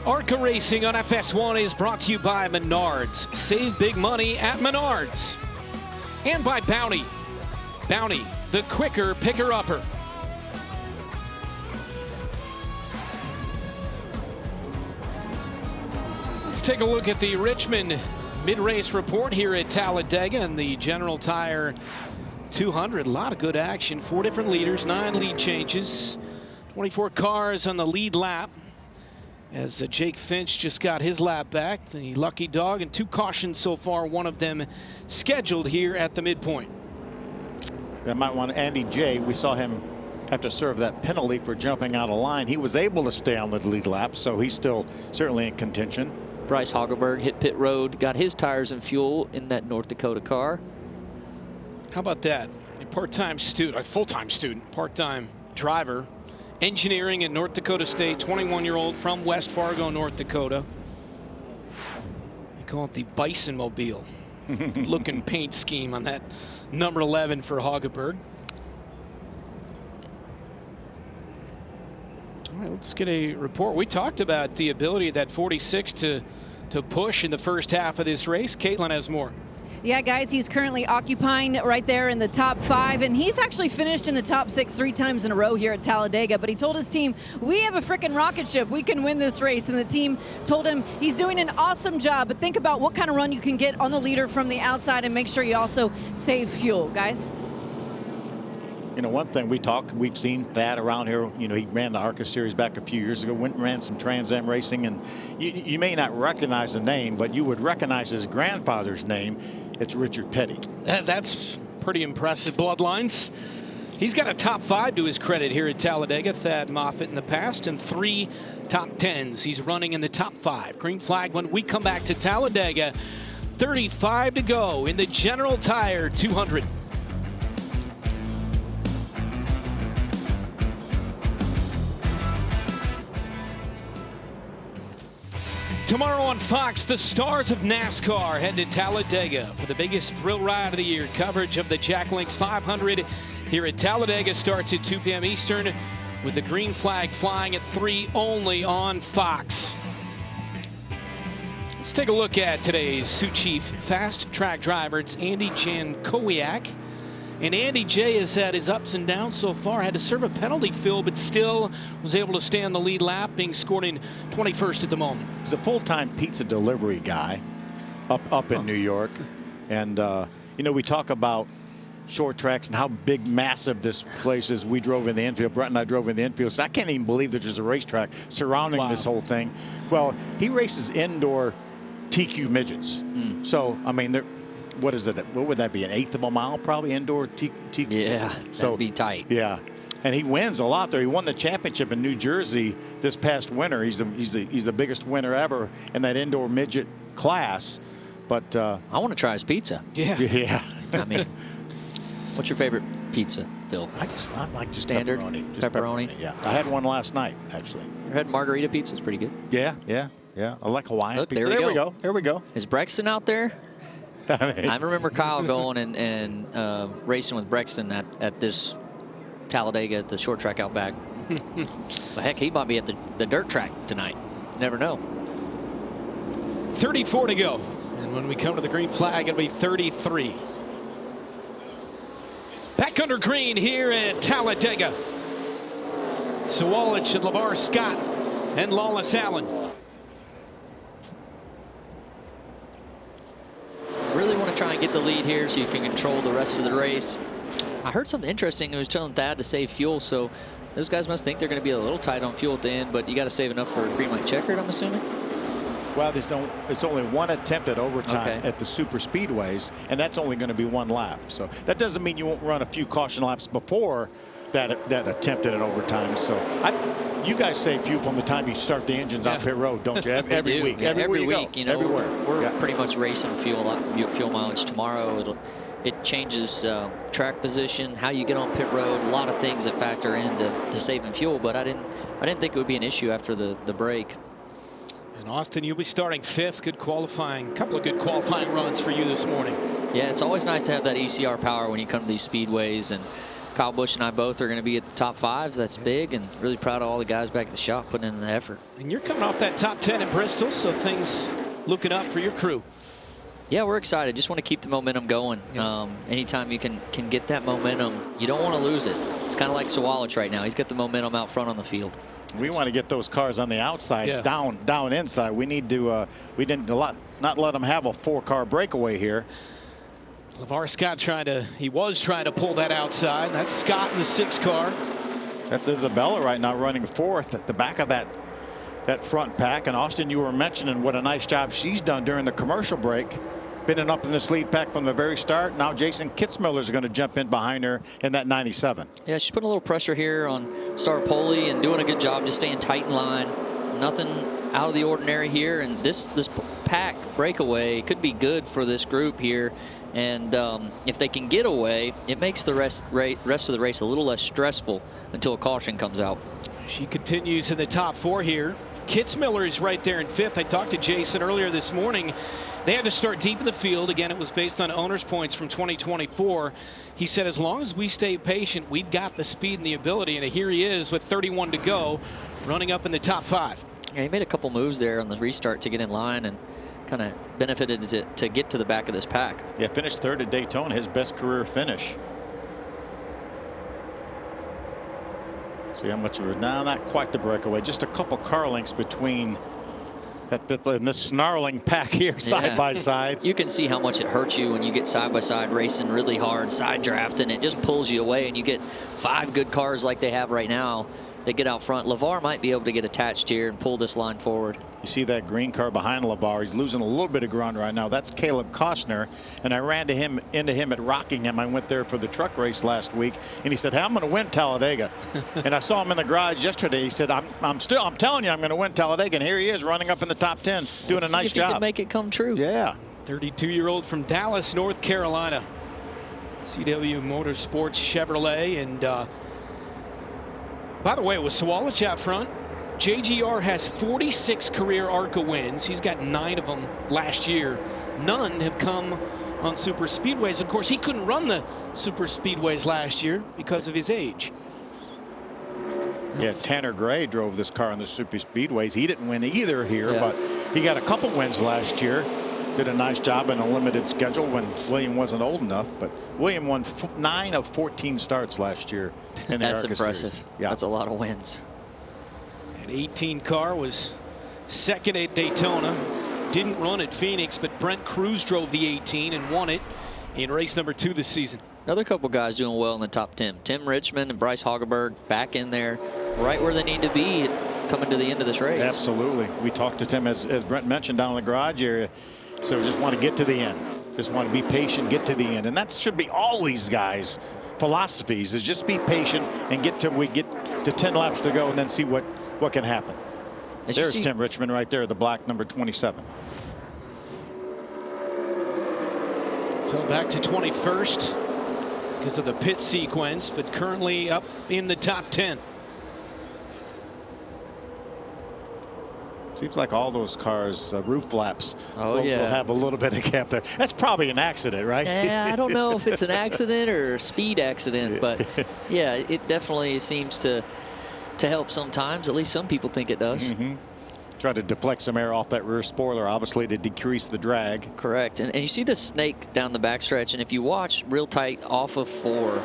ARCA Racing on FS1 is brought to you by Menards. Save big money at Menards. And by Bounty. Bounty, the quicker picker-upper. Let's take a look at the Richmond mid-race report here at Talladega and the General Tire 200. A lot of good action. 4 different leaders, 9 lead changes, 24 cars on the lead lap. As Jake Finch just got his lap back, the lucky dog, and 2 cautions so far, one of them scheduled here at the midpoint. I might want Andy J. We saw him have to serve that penalty for jumping out of line. He was able to stay on the lead lap, so he's still certainly in contention. Bryce Hagelberg hit pit road, got his tires and fuel in that North Dakota car. How about that? A part-time student, a full-time student, part-time driver, engineering at North Dakota State, 21-year-old from West Fargo, North Dakota. They call it the Bison Mobile. Looking paint scheme on that number 11 for Hagelberg. All right, let's get a report. We talked about the ability of that 46 to push in the first half of this race. Caitlin has more. Yeah, guys, he's currently occupying right there in the top 5, and he's actually finished in the top 6 3 times in a row here at Talladega. But he told his team, we have a freaking rocket ship. We can win this race. And the team told him he's doing an awesome job. But think about what kind of run you can get on the leader from the outside and make sure you also save fuel, guys. You know, one thing we've seen Thad around here. You know, he ran the ARCA series back a few years ago, went and ran some Trans Am racing, and you may not recognize the name, but you would recognize his grandfather's name. It's Richard Petty. That's pretty impressive bloodlines. He's got a top 5 to his credit here at Talladega. Thad Moffitt in the past, and 3 top 10s. He's running in the top 5. Green flag when we come back to Talladega. 35 to go in the General Tire 200. Tomorrow on Fox, the stars of NASCAR head to Talladega for the biggest thrill ride of the year. Coverage of the Jack Links 500 here at Talladega starts at 2 p.m. Eastern with the green flag flying at 3 only on Fox. Let's take a look at today's Sioux Chief fast track driver. It's Andy Jankowiak. And Andy J has had his ups and downs so far. Had to serve a penalty, Phil, but still was able to stay on the lead lap, being scored in 21st at the moment. He's a full-time pizza delivery guy up in New York. And, you know, we talk about short tracks and how big, massive this place is. We drove in the infield. Brett and I drove in the infield. So I can't even believe that there's a racetrack surrounding this whole thing. Well, he races indoor TQ midgets. So, I mean, what is it? What would that be? 1/8 of a mile, probably indoor TQ. Yeah, that'd be tight. Yeah, and he wins a lot there. He won the championship in New Jersey this past winter. He's the biggest winner ever in that indoor midget class. But I want to try his pizza. Yeah. I mean, what's your favorite pizza, Phil? I like just standard pepperoni. Pepperoni. Yeah, I had one last night actually. You had margarita pizza. It's pretty good. Yeah. I like Hawaiian Look, pizza. There we go. Is Brexton out there? I remember Kyle going and racing with Brexton at this Talladega at the short track out back. But heck, he might be at the dirt track tonight. You never know. 34 to go. And when we come to the green flag, it'll be 33. Back under green here at Talladega. Sawalich and LeVar Scott and Lawless Allen. Really want to try and get the lead here so you can control the rest of the race. I heard something interesting. It was telling Thad to save fuel, so those guys must think they're going to be a little tight on fuel at the end, but you got to save enough for a green light checkered, I'm assuming. Well, it's only one attempt at overtime at the Superspeedways, and that's only going to be 1 lap. So that doesn't mean you won't run a few caution laps before that attempt at an overtime. So you guys save fuel from the time you start the engines on pit road, don't you? Every week. Every week, you know, everywhere. We're pretty much racing fuel mileage tomorrow. It changes track position, how you get on pit road, a lot of things that factor into saving fuel. But I didn't think it would be an issue after the break. And Austin, you'll be starting 5th. Couple of good qualifying runs for you this morning. Yeah, it's always nice to have that ECR power when you come to these speedways, and Kyle Busch and I both are going to be at the top 5s. That's big, and really proud of all the guys back at the shop putting in the effort. And you're coming off that top 10 in Bristol, so things looking up for your crew. Yeah, we're excited. Just want to keep the momentum going. Anytime you can get that momentum, you don't want to lose it. It's kind of like Sawalich right now. He's got the momentum out front on the field. We want to get those cars on the outside, down inside. We need to not let them have a 4-car breakaway here. LeVar Scott was trying to pull that outside. That's Scott in the 6 car. That's Isabella right now running 4th at the back of that front pack. And Austin, you were mentioning what a nice job she's done during the commercial break, been up in this lead pack from the very start. Now Jason Kitzmiller is going to jump in behind her in that 97. Yeah, she's putting a little pressure here on Staropoli and doing a good job just staying tight in line. Nothing out of the ordinary here, and this pack breakaway could be good for this group here. And if they can get away, it makes the rest of the race a little less stressful until a caution comes out. She continues in the top 4 here. Kitzmiller is right there in 5th. I talked to Jason earlier this morning. They had to start deep in the field. Again, it was based on owner's points from 2024. He said, as long as we stay patient, we've got the speed and the ability. And here he is with 31 to go, running up in the top 5. Yeah, he made a couple moves there on the restart to get in line and kind of benefited to get to the back of this pack. Yeah, finished 3rd at Daytona, his best career finish. See how much of it now, not quite the breakaway, just a couple car lengths between that 5th and this snarling pack here side by side. You can see how much it hurts you when you get side by side racing really hard, side drafting. It just pulls you away, and you get 5 good cars like they have right now. They get out front. LeVar might be able to get attached here and pull this line forward. You see that green car behind LeVar. He's losing a little bit of ground right now. That's Caleb Costner, and I ran into him at Rockingham. I went there for the truck race last week, and he said, "Hey, I'm going to win Talladega." And I saw him in the garage yesterday. He said, I'm telling you, I'm going to win Talladega." And here he is running up in the top 10, doing a nice job. He can make it come true. Yeah. 32-year-old from Dallas, North Carolina. CW Motorsports Chevrolet. And by the way, it was Sawalich out front. JGR has 46 career ARCA wins. He's got 9 of them last year. None have come on super speedways. Of course, he couldn't run the super speedways last year because of his age. Yeah, Tanner Gray drove this car on the super speedways. He didn't win either here, but he got a couple wins last year. Did a nice job in a limited schedule when William wasn't old enough. But William won 9 of 14 starts last year in the That's ARCA impressive. Series. Yeah. That's a lot of wins. That 18 car was 2nd at Daytona. Didn't run at Phoenix, but Brent Cruz drove the 18 and won it in race number 2 this season. Another couple guys doing well in the top 10. Tim Richmond and Bryce Hageberg back in there, right where they need to be coming to the end of this race. Absolutely. We talked to Tim, as Brent mentioned, down in the garage area. So just want to get to the end. Just want to be patient, get to the end. And that should be all these guys' philosophies, is just be patient and get to 10 laps to go and then see what can happen. There's Tim Richmond right there, the black number 27. Fell back to 21st because of the pit sequence, but currently up in the top 10. Seems like all those cars, roof flaps, will have a little bit of gap there. That's probably an accident, right? Yeah, I don't know if it's an accident or a speed accident, but yeah, it definitely seems to help sometimes. At least some people think it does. Try to deflect some air off that rear spoiler, obviously, to decrease the drag. Correct. And you see the snake down the backstretch, and if you watch real tight off of 4,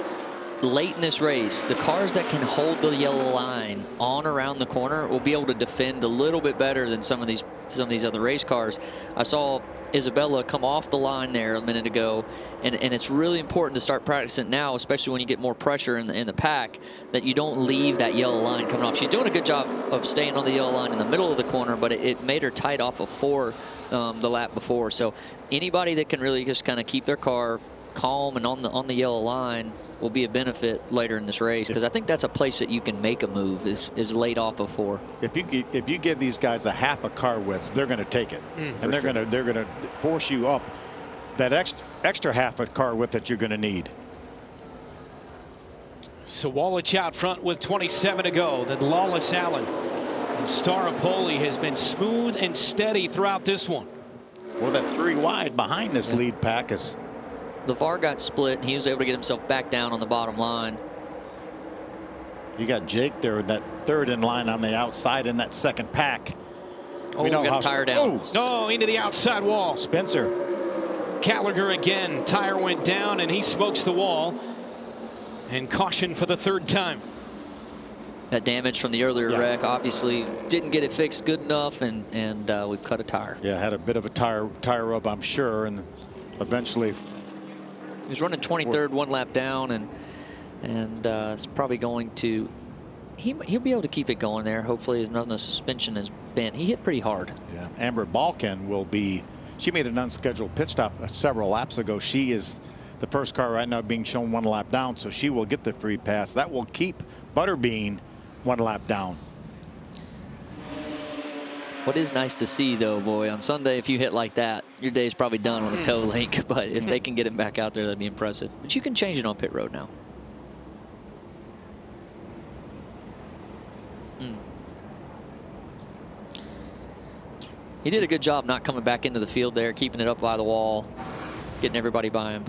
late in this race, the cars that can hold the yellow line on around the corner will be able to defend a little bit better than some of these other race cars. I saw Isabella come off the line there a minute ago, and it's really important to start practicing now, especially when you get more pressure in the pack, that you don't leave that yellow line coming off. She's doing a good job of staying on the yellow line in the middle of the corner, but it made her tight off of 4 the lap before. So anybody that can really just kind of keep their car calm and on the yellow line will be a benefit later in this race, because I think that's a place that you can make a move is late off of 4. If you give these guys a half a car width, they're going to take it, and they're going to force you up that extra half a car width that you're going to need. Sawalich out front with 27 to go. Then Lawless Allen and Staropoli has been smooth and steady throughout this one. Well, that 3 wide behind this lead pack is. LeVar got split, and he was able to get himself back down on the bottom line. You got Jake there, that third in line on the outside in that second pack. Oh, we got a tire down. Oh, into the outside wall. Spencer. Gallagher again. Tire went down, and he smokes the wall. And caution for the third time. That damage from the earlier wreck obviously didn't get it fixed good enough, and we've cut a tire. Yeah, had a bit of a tire rub, I'm sure, and eventually. He was running 23rd, 1 lap down, and it's probably going to. He'll be able to keep it going there. Hopefully, none of the suspension is bent. He hit pretty hard. Yeah, Amber Balkan will be. She made an unscheduled pit stop several laps ago. She is the first car right now being shown 1 lap down, so she will get the free pass. That will keep Butterbean 1 lap down. What is nice to see, though, boy, on Sunday, if you hit like that, your day's probably done on a toe link. But if they can get him back out there, that'd be impressive. But you can change it on pit road now. He did a good job not coming back into the field there, keeping it up by the wall, getting everybody by him.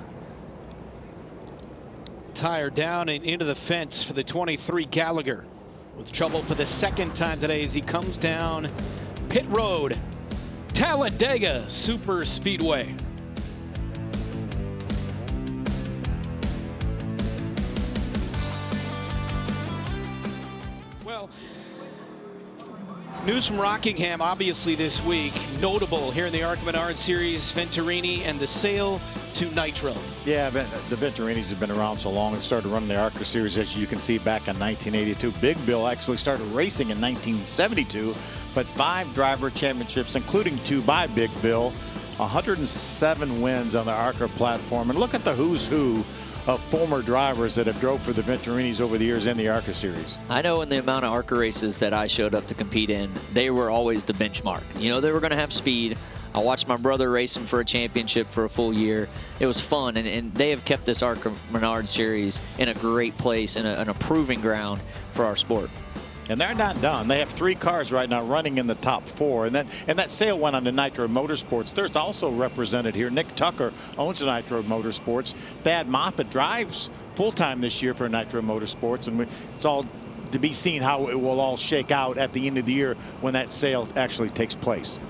Tire down and into the fence for the 23 Gallagher. With trouble for the second time today as he comes down pit road. Talladega Superspeedway. Well, news from Rockingham, obviously, this week. Notable here in the ARCA Menards Series, Venturini and the sale to Nitro. Yeah, the Venturinis have been around so long and started running the ARCA Series, as you can see, back in 1982. Big Bill actually started racing in 1972, but 5 driver championships, including 2 by Big Bill, 107 wins on the ARCA platform. And look at the who's who of former drivers that have drove for the Venturinis over the years in the ARCA Series. I know in the amount of ARCA races that I showed up to compete in, they were always the benchmark. You know, they were going to have speed. I watched my brother race him for a championship for a full year. It was fun, and they have kept this ARCA Menards Series in a great place and a proving ground for our sport. And they're not done. They have 3 cars right now running in the top 4. And that sale went on to Nitro Motorsports. There's also represented here. Nick Tucker owns Nitro Motorsports. Thad Moffitt drives full-time this year for Nitro Motorsports. And it's all to be seen how it will all shake out at the end of the year when that sale actually takes place.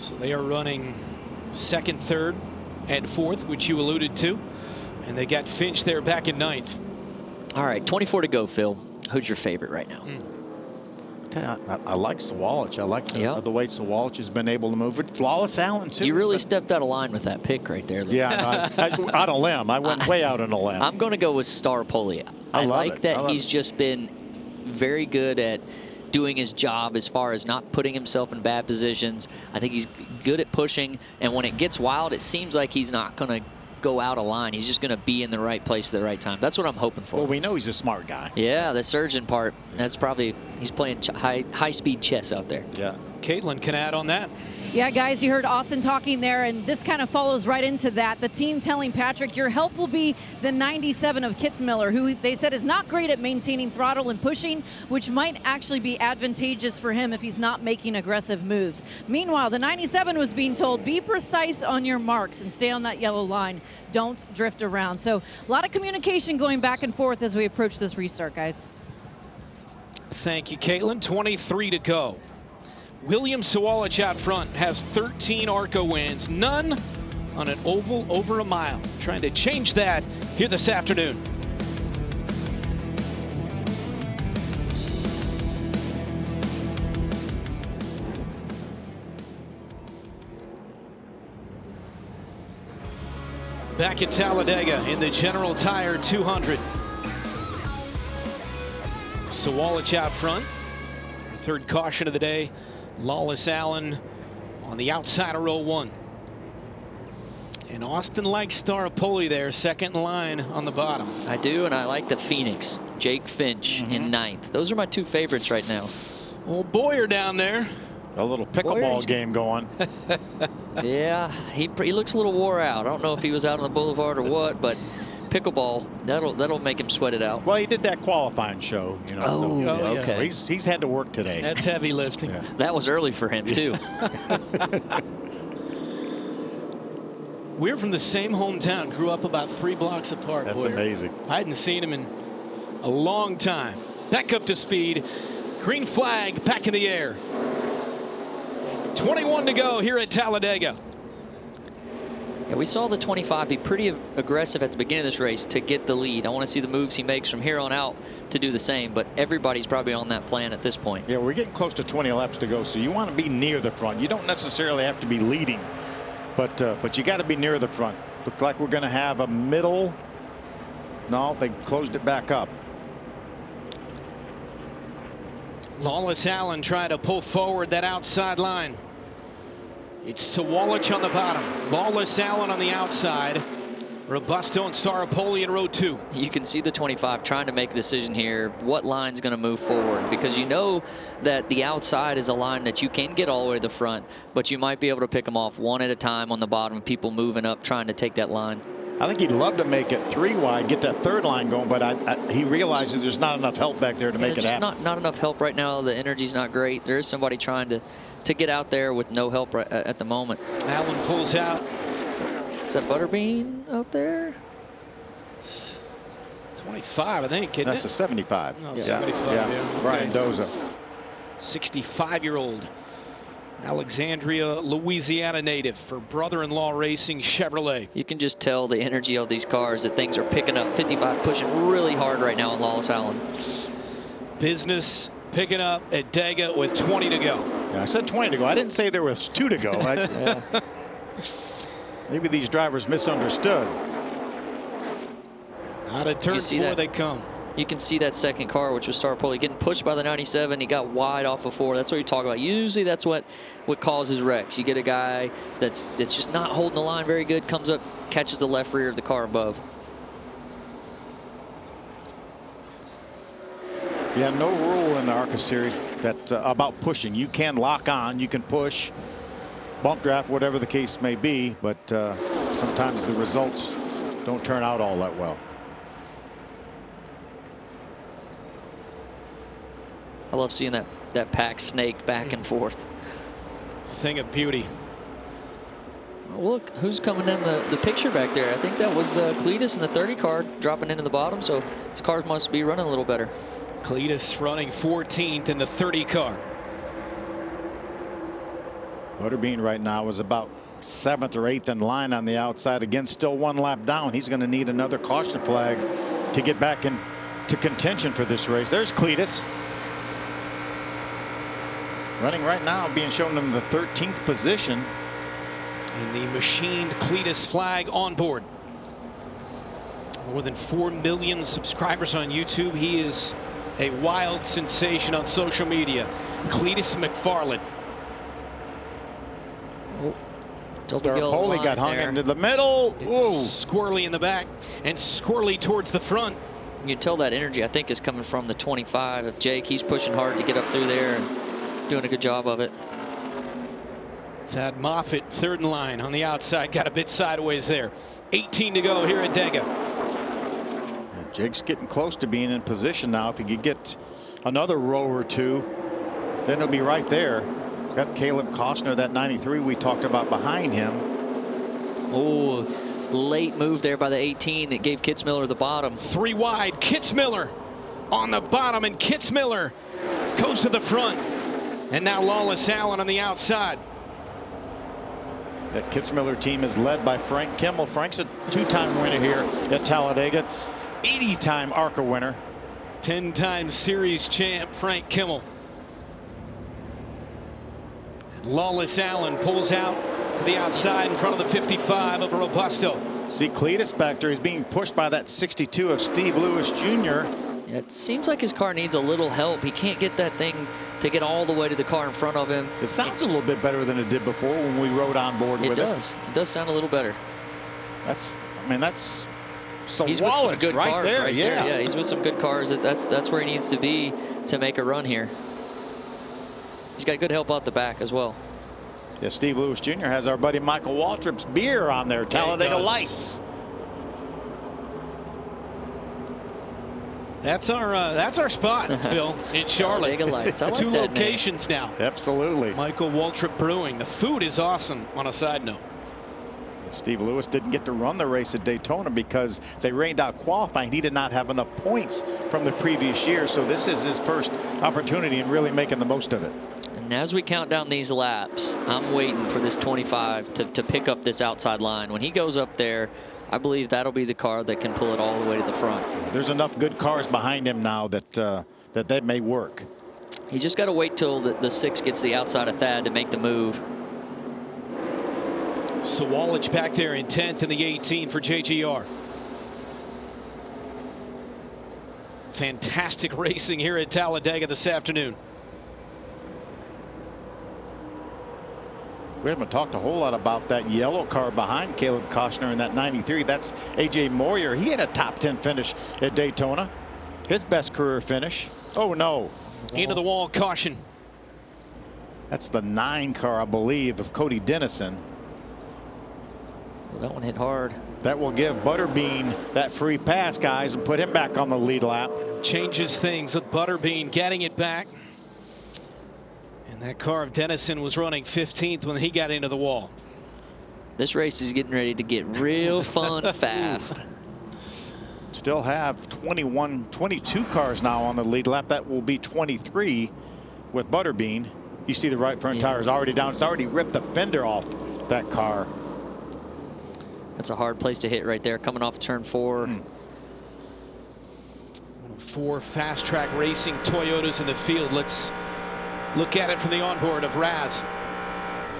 So they are running 2nd, 3rd, and 4th, which you alluded to. And they got Finch there back in 9th. All right, 24 to go, Phil. Who's your favorite right now? I like Sawalich. I like the way Sawalich has been able to move it. Flawless Allen, too. You really stepped out of line with that pick right there. Yeah, out a limb. I went way out on a limb. I'm going to go with Star Poli. I like that he's just been very good at doing his job as far as not putting himself in bad positions. I think he's good at pushing, and when it gets wild, it seems like he's not going to go out of line. He's just going to be in the right place at the right time. That's what I'm hoping for. Well, we know he's a smart guy. Yeah, the surgeon part, that's probably, he's playing high-speed chess out there. Yeah. Caitlin can add on that. Yeah, guys, you heard Austin talking there, and this kind of follows right into that. The team telling Patrick, your help will be the 97 of Kitzmiller, who they said is not great at maintaining throttle and pushing, which might actually be advantageous for him if he's not making aggressive moves. Meanwhile, the 97 was being told, be precise on your marks and stay on that yellow line. Don't drift around. So a lot of communication going back and forth as we approach this restart, guys. Thank you, Caitlin. 23 to go. William Sawalich out front has 13 ARCA wins, none on an oval over a mile. Trying to change that here this afternoon. Back at Talladega in the General Tire 200. Sawalich out front. Third caution of the day. Lawless Allen on the outside of row 1. And Austin likes Staropoli there, second line on the bottom. I do, and I like the Phoenix, Jake Finch in 9th. Those are my 2 favorites right now. Well, Boyer down there. A little pickleball game going. Yeah, he looks a little wore out. I don't know if he was out on the boulevard or what, but pickleball, that'll make him sweat it out. Well, he did that qualifying show, you know. Okay. He's had to work today. That's heavy lifting. Yeah. That was early for him too. We're from the same hometown, grew up about 3 blocks apart. That's Boyer. amazing. I hadn't seen him in a long time. Back up to speed. Green flag back in the air. 21 to go here at Talladega. Yeah, we saw the 25 be pretty aggressive at the beginning of this race to get the lead. I want to see the moves he makes from here on out to do the same, but everybody's probably on that plan at this point. Yeah, we're getting close to 20 laps to go, so you want to be near the front. You don't necessarily have to be leading, but you got to be near the front. Looks like we're going to have a middle. No, they closed it back up. Lawless Allen trying to pull forward that outside line. It's Sawalich on the bottom. Lawless Allen on the outside. Robusto and Staropoli in row 2. You can see the 25 trying to make a decision here. What line's going to move forward? Because you know that the outside is a line that you can get all the way to the front, but you might be able to pick them off one at a time on the bottom. People moving up trying to take that line. I think he'd love to make it 3 wide, get that third line going, but he realizes there's not enough help back there to make it happen. Not enough help right now. The energy's not great. There is somebody trying to get out there with no help at the moment. Allen pulls out. Is that Butterbean out there? 25, I think. That's a 75. No, yeah. 75. Yeah. Brian Doza. 65-year-old Alexandria, Louisiana native for Brother-in-Law Racing Chevrolet. You can just tell the energy of these cars that things are picking up. 55 pushing really hard right now on Lawless Allen. Business picking up at Dega with 20 to go. Yeah, I said 20 to go. I didn't say there was 2 to go. Maybe these drivers misunderstood. Out of turn 4 they come. You can see that second car, which was Staropoli, getting pushed by the 97. He got wide off of 4. That's what you talk about. Usually that's what causes wrecks. You get a guy that's just not holding the line very good, comes up, catches the left rear of the car above. Yeah, no rule in the ARCA series that about pushing. You can lock on, you can push, bump draft, whatever the case may be, but sometimes the results don't turn out all that well. I love seeing that pack snake back and forth. Thing of beauty. Well, look who's coming in the picture back there. I think that was Cleetus in the 30 car dropping into the bottom, so his cars must be running a little better. Cleetus running 14th in the 30 car. Butterbean right now is about 7th or 8th in line on the outside. Again, still 1 lap down. He's going to need another caution flag to get back into contention for this race. There's Cleetus. Running right now, being shown in the 13th position. And the machined Cleetus flag on board. More than 4 million subscribers on YouTube. He is a wild sensation on social media. Cleetus McFarland. Oh, Staropoli got hung into the middle. Ooh. Squirrely in the back and squirrely towards the front. You can tell that energy, I think, is coming from the 25 of Jake. He's pushing hard to get up through there and doing a good job of it. Thad Moffitt, 3rd in line on the outside, got a bit sideways there. 18 to go here at Dega. Jake's getting close to being in position now. If he could get another row or 2, then he'll be right there. Got Caleb Costner, that 93 we talked about, behind him. Oh, late move there by the 18 that gave Kitzmiller the bottom. 3 wide, Kitzmiller on the bottom, and Kitzmiller goes to the front. And now Lawless Allen on the outside. That Kitzmiller team is led by Frank Kimmel. Frank's a 2-time winner here at Talladega. 80-time ARCA winner. 10-time series champ Frank Kimmel. And Lawless Allen pulls out to the outside in front of the 55 of Robusto. See Cleetus back there. He's being pushed by that 62 of Steve Lewis Jr. Yeah, it seems like his car needs a little help. He can't get that thing to get all the way to the car in front of him. It sounds a little bit better than it did before when we rode on board with it. It does. It does sound a little better. That's so he's with some good right cars there. right there. Yeah, he's with some good cars. That's where he needs to be to make a run here. He's got good help out the back as well. Yeah, Steve Lewis Jr. has our buddy Michael Waltrip's beer on there. Talladega Lights. That's our spot, Phil, in Charlotte. Talladega Lights. I like 2 that locations name. now. Absolutely. Michael Waltrip Brewing. The food is awesome, on a side note. Steve Lewis didn't get to run the race at Daytona because they rained out qualifying. He did not have enough points from the previous year, so this is his first opportunity and really making the most of it. And as we count down these laps, I'm waiting for this 25 to pick up this outside line. When he goes up there, I believe that'll be the car that can pull it all the way to the front. There's enough good cars behind him now that may work. He's just got to wait till the 6 gets the outside of Thad to make the move. Sawallich back there in 10th in the 18 for JGR. Fantastic racing here at Talladega this afternoon. We haven't talked a whole lot about that yellow car behind Caleb Koshner in that 93. That's A.J. Moyer. He had a top 10 finish at Daytona. His best career finish. Oh, no. Into the wall, caution. That's the 9 car, I believe, of Cody Dennison. Well, that one hit hard. That will give Butterbean that free pass, guys, and put him back on the lead lap. Changes things with Butterbean getting it back. And that car of Dennison was running 15th when he got into the wall. This race is getting ready to get real fun fast. Still have 22 cars now on the lead lap. That will be 23 with Butterbean. You see the right front tire is already down. It's already ripped the fender off that car. That's a hard place to hit right there, coming off turn 4. 4 fast track racing Toyotas in the field. Let's look at it from the onboard of Raz.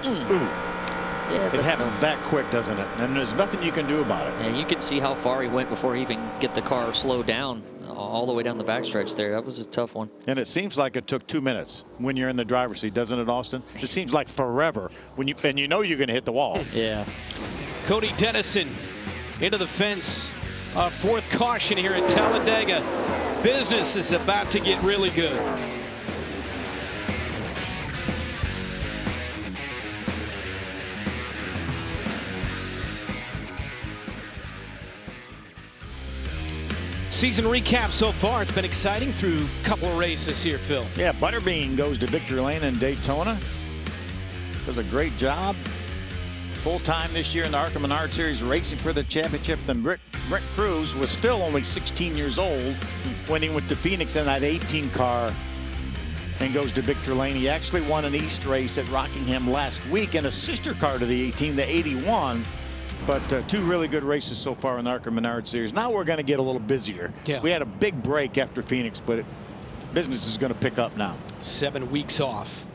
Yeah, it happens that quick, doesn't it? And there's nothing you can do about it. And you can see how far he went before he even get the car slowed down all the way down the backstretch there. That was a tough one. And it seems like it took 2 minutes when you're in the driver's seat, doesn't it, Austin? It seems like forever when you know you're going to hit the wall. Yeah. Cody Dennison into the fence. 4th caution here at Talladega. Business is about to get really good. Season recap so far. It's been exciting through a couple of races here, Phil. Yeah, Butterbean goes to victory lane in Daytona. Does a great job. Full-time this year in the ARCA Menards Series, racing for the championship. Then Brent Cruz was still only 16 years old when he went to Phoenix in that 18 car and goes to victory lane. He actually won an East race at Rockingham last week in a sister car to the 18, the 81. But 2 really good races so far in the ARCA Menards Series. Now we're going to get a little busier. Yeah. We had a big break after Phoenix, but business is going to pick up now. 7 weeks off.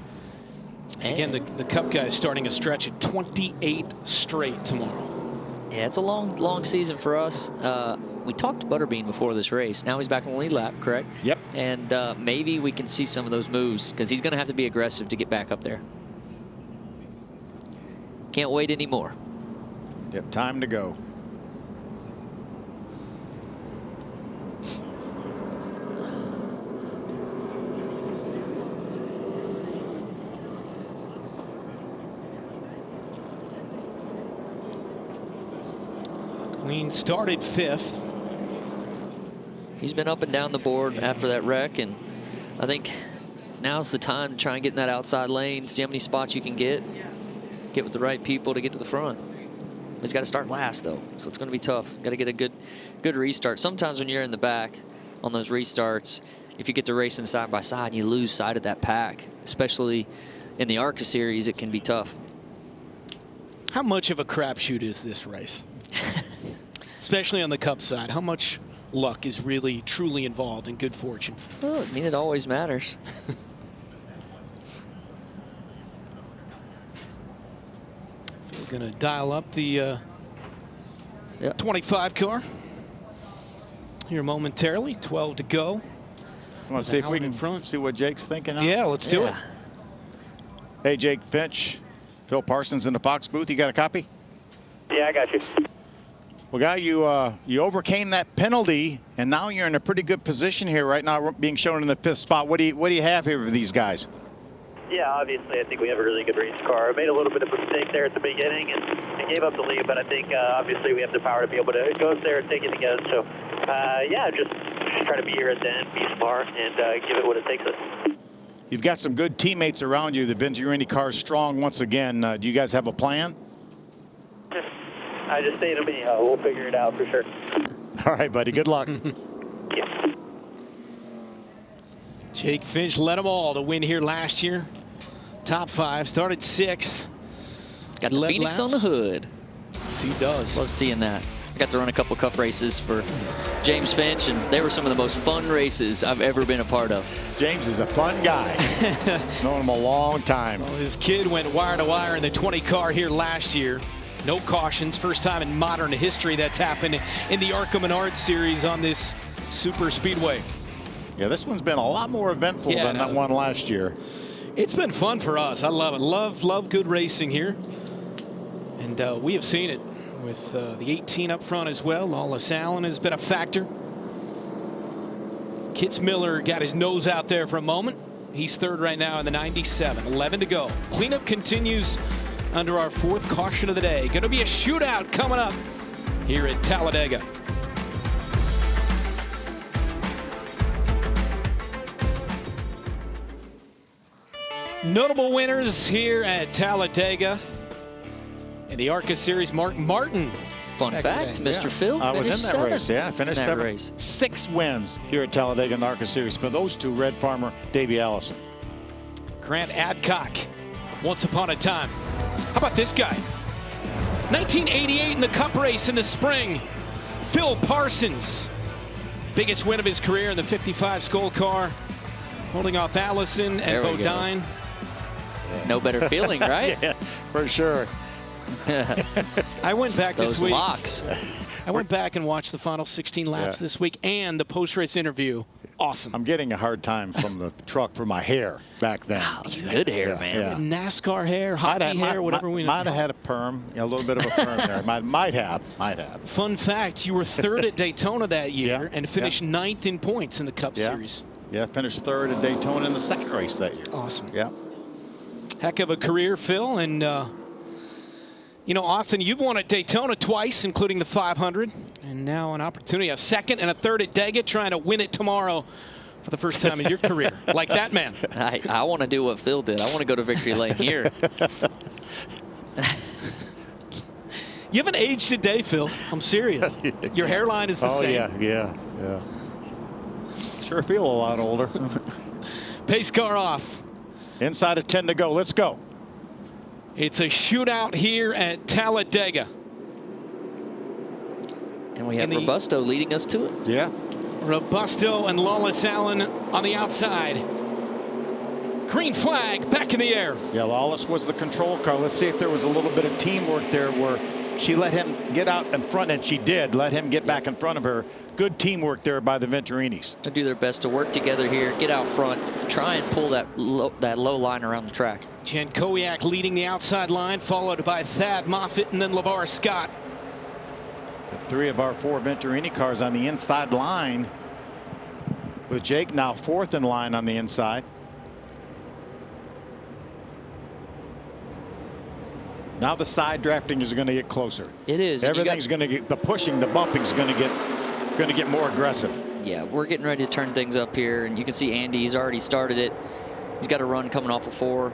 Again, the Cup guys starting a stretch at 28 straight tomorrow. Yeah, it's a long season for us. We talked to Butterbean before this race. Now he's back on the lead lap, correct? Yep. And maybe we can see some of those moves because he's going to have to be aggressive to get back up there. Can't wait anymore. Yep, time to go. Queen started 5th. He's been up and down the board after that wreck, and I think now's the time to try and get in that outside lane, see how many spots you can get with the right people to get to the front. He's got to start last, though, so it's going to be tough. Got to get a good restart. Sometimes when you're in the back on those restarts, if you get to racing side by side, you lose sight of that pack, especially in the ARCA series. It can be tough. How much of a crapshoot is this race? Especially on the Cup side. How much luck is really, truly involved in good fortune? Well, I mean, it always matters. We're going to dial up the 25 car here momentarily. 12 to go. Want to see if we can see what Jake's thinking? Yeah, let's do it. Hey, Jake Finch, Phil Parsons in the Fox booth. You got a copy? Yeah, I got you. Well, guy, you overcame that penalty, and now you're in a pretty good position here right now, being shown in the 5th spot. What do you have here for these guys? Yeah, obviously, I think we have a really good race car. I made a little bit of a mistake there at the beginning and gave up the lead, but I think obviously we have the power to be able to go there and take it again. So, yeah, just try to be here at the end, be smart, and give it what it takes us. You've got some good teammates around you. They've been to your Indy cars strong once again. Do you guys have a plan? just say to me, we'll figure it out for sure. All right, buddy. Good luck. Yeah. Jake Finch led them all to win here last year. Top 5, started 6th. Got the Phoenix on the hood. Yes, he does. Love seeing that. I got to run a couple cup races for James Finch, and they were some of the most fun races I've ever been a part of. James is a fun guy. Known him a long time. Well, his kid went wire to wire in the 20 car here last year. No cautions. First time in modern history that's happened in the ARCA Menards series on this Superspeedway. Yeah, this one's been a lot more eventful than that one last year. It's been fun for us. I love it. Love good racing here. And we have seen it with the 18 up front as well. Lawless Allen has been a factor. Kitts Miller got his nose out there for a moment. He's 3rd right now in the 97. 11 to go. Cleanup continues under our 4th caution of the day. Going to be a shootout coming up here at Talladega. Notable winners here at Talladega in the ARCA Series. Mark Martin. Fun fact, Mr. Phil. I was in that 7th race. Yeah, I finished in that 7th. race. 6 wins here at Talladega in the ARCA Series for those two, Red Farmer, Davey Allison. Grant Adcock, once upon a time. How about this guy? 1988 in the Cup race in the spring. Phil Parsons. Biggest win of his career in the 55 Skull car. Holding off Allison and Bodine. No better feeling, right? Yeah, for sure. I went back this week. Locks. I went back and watched the final 16 laps this week and the post-race interview. Awesome. I'm getting a hard time from the truck for my hair back then. Wow, it's good hair, man. Yeah. NASCAR hair, hockey hair, whatever we know. Might have had a perm, a little bit of a perm there. Might have. Fun fact, you were 3rd at Daytona that year and finished 9th in points in the Cup Series. Yeah, finished 3rd at Daytona in the 2nd race that year. Awesome. Yeah. Heck of a career, Phil. And, you know, Austin, you've won at Daytona twice, including the 500. And now an opportunity, a 2nd and a 3rd at Dega, trying to win it tomorrow for the first time in your career. Like that man. I want to do what Phil did. I want to go to victory lane here. You haven't aged a day, Phil. I'm serious. Your hairline is the same. Oh, yeah. Sure feel a lot older. Pace car off. Inside of 10 to go. Let's go. It's a shootout here at Talladega. And we have Robusto leading us to it. Yeah. Robusto and Lawless Allen on the outside. Green flag back in the air. Yeah, Lawless was the control car. Let's see if there was a little bit of teamwork there where she let him get out in front, and she did let him get back in front of her. Good teamwork there by the Venturinis. They do their best to work together here, get out front, try and pull that low line around the track. Jen Kowiak leading the outside line, followed by Thad Moffitt and then LeVar Scott. 3 of our 4 Venturini cars on the inside line, with Jake now 4th in line on the inside. Now the side drafting is going to get closer. It is. Everything's going to get, the pushing, the bumping is going to get more aggressive. Yeah, we're getting ready to turn things up here, and you can see Andy. He's already started it. He's got a run coming off of 4.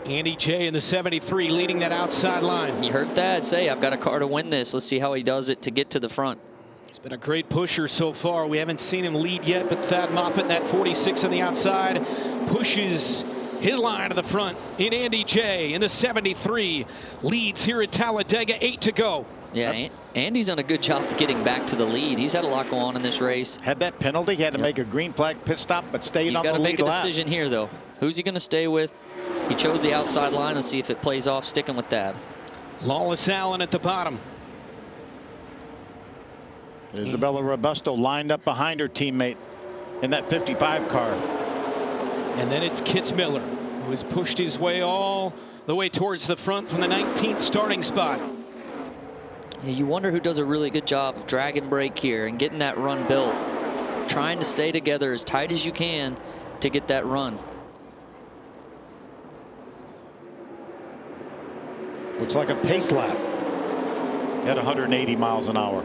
Andy J in the 73 leading that outside line. You heard Thad say, I've got a car to win this. Let's see how he does it to get to the front. He's been a great pusher so far. We haven't seen him lead yet, but Thad Moffitt in that 46 on the outside pushes his line to the front in Andy J in the 73 leads here at Talladega. 8 to go. Yeah, Andy's done a good job of getting back to the lead. He's had a lot going on in this race. Had that penalty, he had to make a green flag pit stop, but stayed on the lead lap. He's got to make a decision here, though. Who's he going to stay with? He chose the outside line, and see if it plays off, sticking with that. Lawless Allen at the bottom. Isabella Robusto lined up behind her teammate in that 55 car. And then it's Kitts Miller, who has pushed his way all the way towards the front from the 19th starting spot. Yeah, you wonder who does a really good job of drag and brake here and getting that run built. Trying to stay together as tight as you can to get that run. Looks like a pace lap at 180 miles an hour.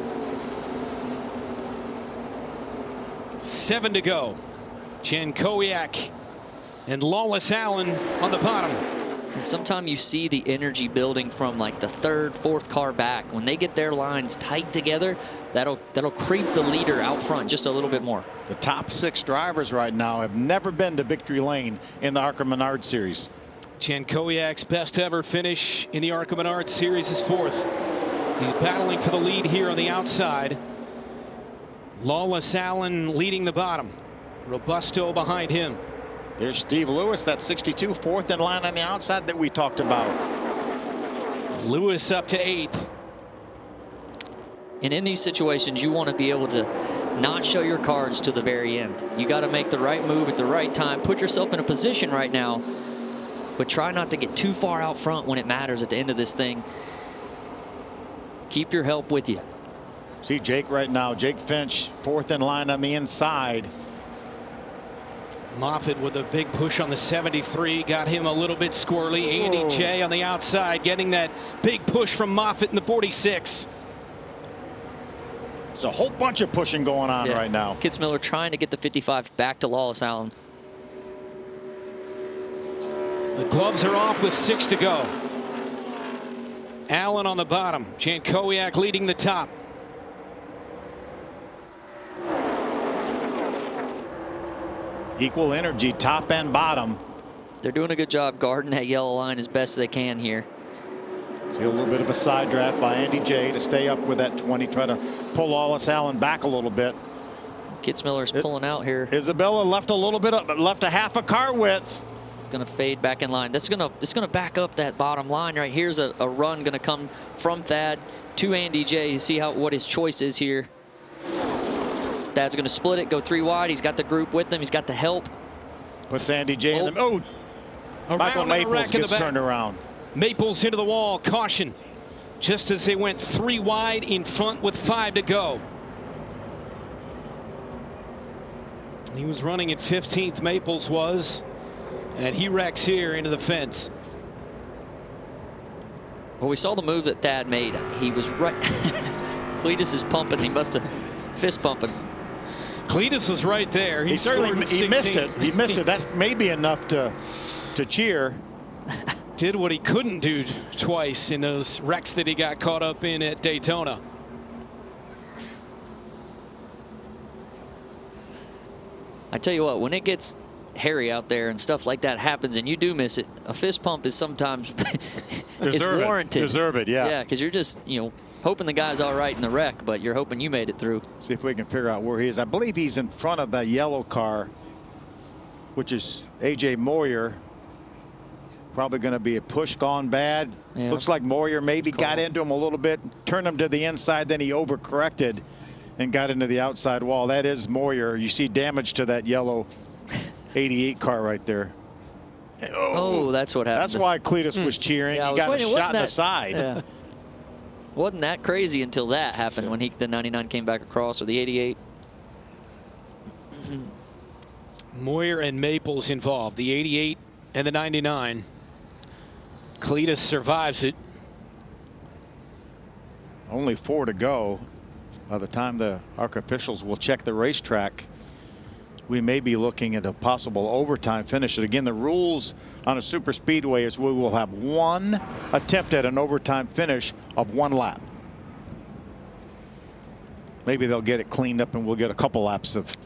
7 to go. Jen Kowiak and Lawless Allen on the bottom. And sometimes you see the energy building from like the third, fourth car back. When they get their lines tight together, that'll creep the leader out front just a little bit more. The top 6 drivers right now have never been to victory lane in the ARCA Menards series. Jankowiak's best ever finish in the ARCA Menards series is 4th. He's battling for the lead here on the outside. Lawless Allen leading the bottom. Robusto behind him. There's Steve Lewis, that 62, 4th in line on the outside that we talked about. Lewis up to 8th. And in these situations, you want to be able to not show your cards to the very end. You got to make the right move at the right time. Put yourself in a position right now, but try not to get too far out front when it matters at the end of this thing. Keep your help with you. See Jake right now. Jake Finch, 4th in line on the inside. Moffitt with a big push on the 73, got him a little bit squirrely. Andy J on the outside getting that big push from Moffitt in the 46. There's a whole bunch of pushing going on right now. Kitzmiller trying to get the 55 back to Lawless Allen. The gloves are off with 6 to go. Allen on the bottom. Jankowiak leading the top. Equal energy, top and bottom. They're doing a good job guarding that yellow line as best they can here. See a little bit of a side draft by Andy J to stay up with that 20. Try to pull Lawless Allen back a little bit. Kitzmiller's pulling out here. Isabella left a little bit up, left a half a car width. Going to fade back in line. It's going to back up that bottom line right here's a run going to come from Thad to Andy J. You see what his choice is here. Thad's going to split it, go 3 wide. He's got the group with him. He's got the help. Puts Andy J in them. Oh, Michael Maples gets turned around. Maples into the wall. Caution. Just as they went 3 wide in front with 5 to go. He was running at 15th. Maples was. And he wrecks here into the fence. Well, we saw the move that Thad made. He was right. Cleetus is pumping. He must have fist pumping. Cleetus was right there. He certainly missed it. He missed it. That's maybe enough to cheer. Did what he couldn't do twice in those wrecks that he got caught up in at Daytona. I tell you what, when it gets hairy out there and stuff like that happens and you do miss it, a fist pump is sometimes it's warranted. Deserve it, yeah. Yeah, because you're just, hoping the guy's all right in the wreck, but you're hoping you made it through. See if we can figure out where he is. I believe he's in front of that yellow car, which is A.J. Moyer. Probably going to be a push gone bad. Yeah. Looks like Moyer maybe got into him a little bit, turned him to the inside, then he overcorrected and got into the outside wall. That is Moyer. You see damage to that yellow 88 car right there. Oh, that's what happened. That's why Cleetus was cheering. Yeah, he got a shot in the side. Yeah. Wasn't that crazy until that happened when the 99 came back across, or the 88. Moyer and Maples involved, the 88 and the 99. Cleetus survives it. Only 4 to go. By the time the ARCA officials will check the racetrack, we may be looking at a possible overtime finish. And again, the rules on a super speedway is we will have 1 attempt at an overtime finish of 1 lap. Maybe they'll get it cleaned up and we'll get a couple laps of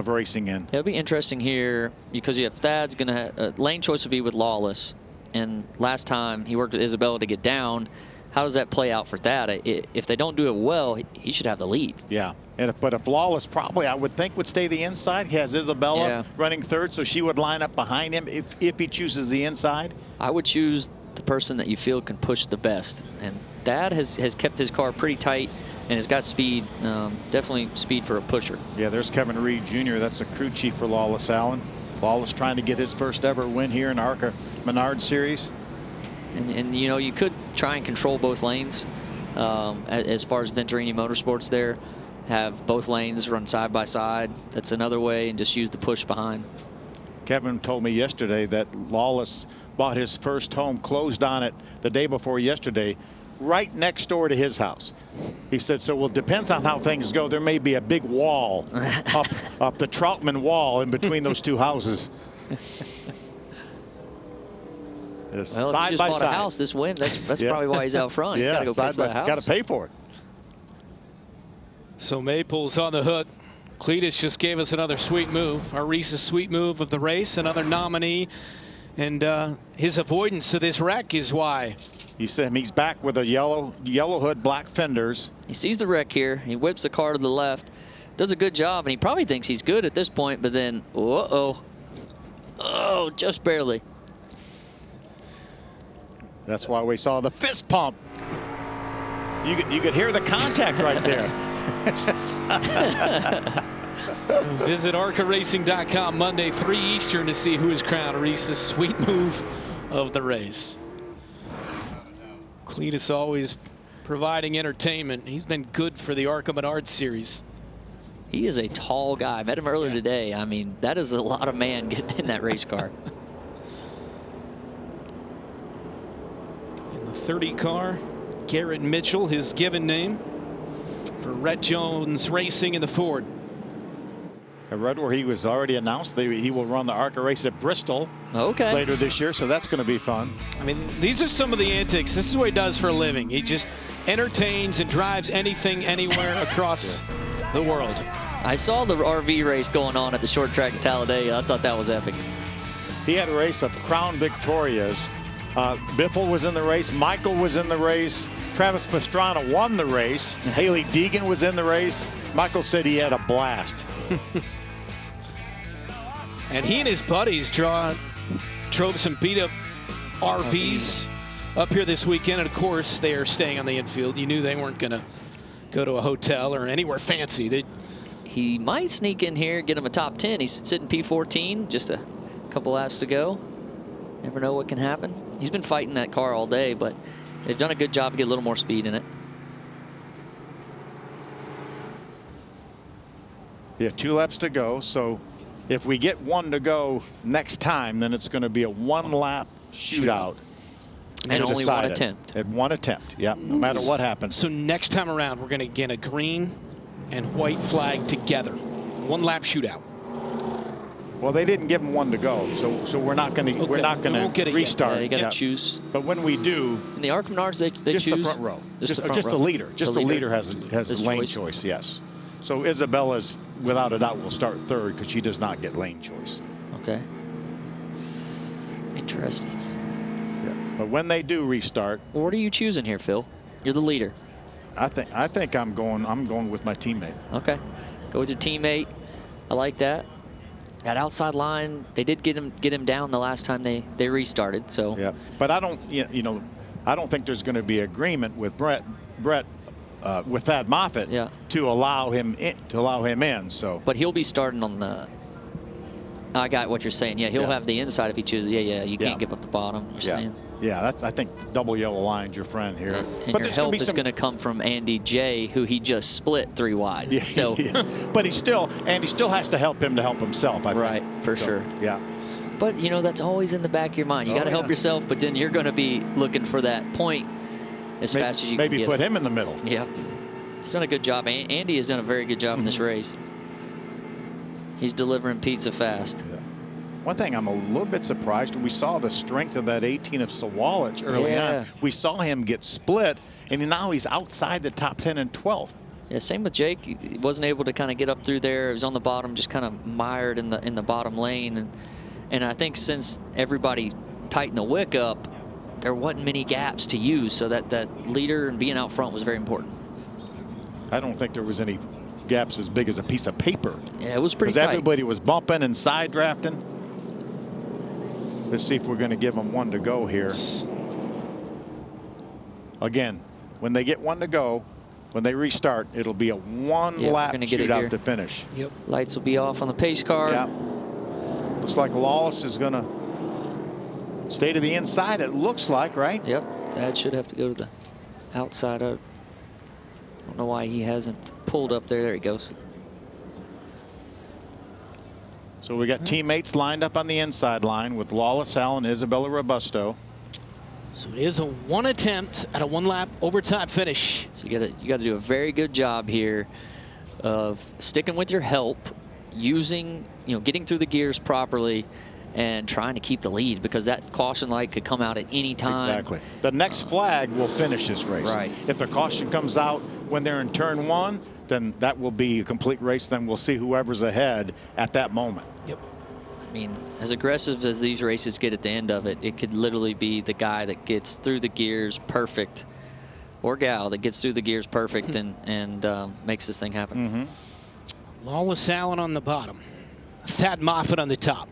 racing in. It'll be interesting here because you have Thad's going to lane choice would be with Lawless, and last time he worked with Isabella to get down. How does that play out for Thad? If they don't do it well, he should have the lead. Yeah, but if Lawless probably, I would think, would stay the inside. He has Isabella running 3rd, so she would line up behind him if he chooses the inside. I would choose the person that you feel can push the best. And Thad has kept his car pretty tight and has got speed, definitely speed for a pusher. Yeah, there's Kevin Reed Jr. That's the crew chief for Lawless Allen. Lawless trying to get his first ever win here in ARCA Menards series. And you could try and control both lanes as far as Venturini Motorsports there. Have both lanes run side by side. That's another way, and just use the push behind. Kevin told me yesterday that Lawless bought his first home, closed on it the day before yesterday, right next door to his house. He said, so, well, depends on how things go. There may be a big wall up the Troutman wall in between those 2 houses. Well, if he just bought a house, this win. That's probably why he's out front. He's got to go pay for the house. Got to pay for it. So Maple's on the hook. Cleetus just gave us another sweet move. Our Reese's sweet move of the race, another nominee. And his avoidance of this wreck is why. You said he's back with a yellow hood, black fenders. He sees the wreck here. He whips the car to the left. Does a good job, and he probably thinks he's good at this point, but then, uh-oh. Oh, just barely. That's why we saw the fist pump. You could hear the contact right there. Visit ARCARacing.com Monday, 3 Eastern to see who is crowned Reese's sweet move of the race. Cleetus always providing entertainment. He's been good for the ARCA Menards series. He is a tall guy. I met him earlier today. I mean, that is a lot of man getting in that race car. In the 30 car, Garrett Mitchell, his given name, for Rhett Jones Racing in the Ford. I read where he was already announced that he will run the ARCA race at Bristol later this year, so that's going to be fun. I mean, these are some of the antics. This is what he does for a living. He just entertains and drives anything, anywhere across the world. I saw the RV race going on at the short track at Talladega. I thought that was epic. He had a race of Crown Victorias. Biffle was in the race. Michael was in the race. Travis Pastrana won the race. Haley Deegan was in the race. Michael said he had a blast. And he and his buddies drove some beat-up RVs up here this weekend. And, of course, they are staying on the infield. You knew they weren't going to go to a hotel or anywhere fancy. He might sneak in here, get him a top 10. He's sitting P14, just a couple laps to go. Never know what can happen. He's been fighting that car all day, but they've done a good job to get a little more speed in it. Yeah, 2 laps to go. So if we get 1 to go next time, then it's going to be a 1-lap shootout. And only 1 attempt. At 1 attempt, yeah, no matter what happens. So next time around, we're going to get a green and white flag together. 1-lap shootout. Well, they didn't give him 1 to go, so we're not going to restart. Yeah, you got to choose. But when we do, in the ARCA Menards, they just choose the front row, just the the leader. Just the leader has His lane choice. Yes. So Isabella's, without a doubt, will start 3rd because she does not get lane choice. Okay. Interesting. Yeah. But when they do restart, well, what are you choosing here, Phil? You're the leader. I think I'm going with my teammate. Okay. Go with your teammate. I like that. That outside line, they did get him down the last time they restarted. So yeah, but I don't I don't think there's going to be agreement with Brett with Thad Moffitt to allow him in. So but he'll be starting on the. I got what you're saying. Yeah, he'll have the inside if he chooses. Yeah. You can't give up the bottom. You're saying. Yeah, I think double yellow line's your friend here. And but your help is going to come from Andy J, who he just split 3 wide. Yeah, so, but Andy still has to help him to help himself. I think. Right, for sure. Yeah. But that's always in the back of your mind. You got to help yourself, but then you're going to be looking for that point as fast as you can get. Maybe put him in the middle. Yeah. He's done a good job. Andy has done a very good job in this race. He's delivering pizza fast. Yeah. One thing I'm a little bit surprised, we saw the strength of that 18 of Sawalich early on. We saw him get split, and now he's outside the top 10 and 12th. Yeah, same with Jake. He wasn't able to kind of get up through there. He was on the bottom, just kind of mired in the bottom lane. And I think since everybody tightened the wick up, there wasn't many gaps to use, so that leader and being out front was very important. I don't think there was any gaps as big as a piece of paper. Yeah, it was pretty tight. Because everybody was bumping and side drafting. Let's see if we're going to give them 1 to go here. Again, when they get 1 to go, when they restart, it'll be a 1-lap shootout to finish. Yep. Lights will be off on the pace car. Yeah. Looks like Lawless is going to stay to the inside, it looks like, right? Yep. That should have to go to the outside. I don't know why he hasn't pulled up there. There he goes. So we got teammates lined up on the inside line with Lawless, Allen, Isabella Robusto. So it is a 1 attempt at a 1-lap overtime finish. So you got to do a very good job here of sticking with your help, using, getting through the gears properly, and trying to keep the lead, because that caution light could come out at any time. Exactly. The next flag will finish this race. Right. If the caution comes out when they're in turn 1, then that will be a complete race. Then we'll see whoever's ahead at that moment. Yep. I mean, as aggressive as these races get at the end of it, it could literally be the guy that gets through the gears perfect, or gal that gets through the gears perfect and makes this thing happen. Lawless Allen on the bottom. Thad Moffitt on the top.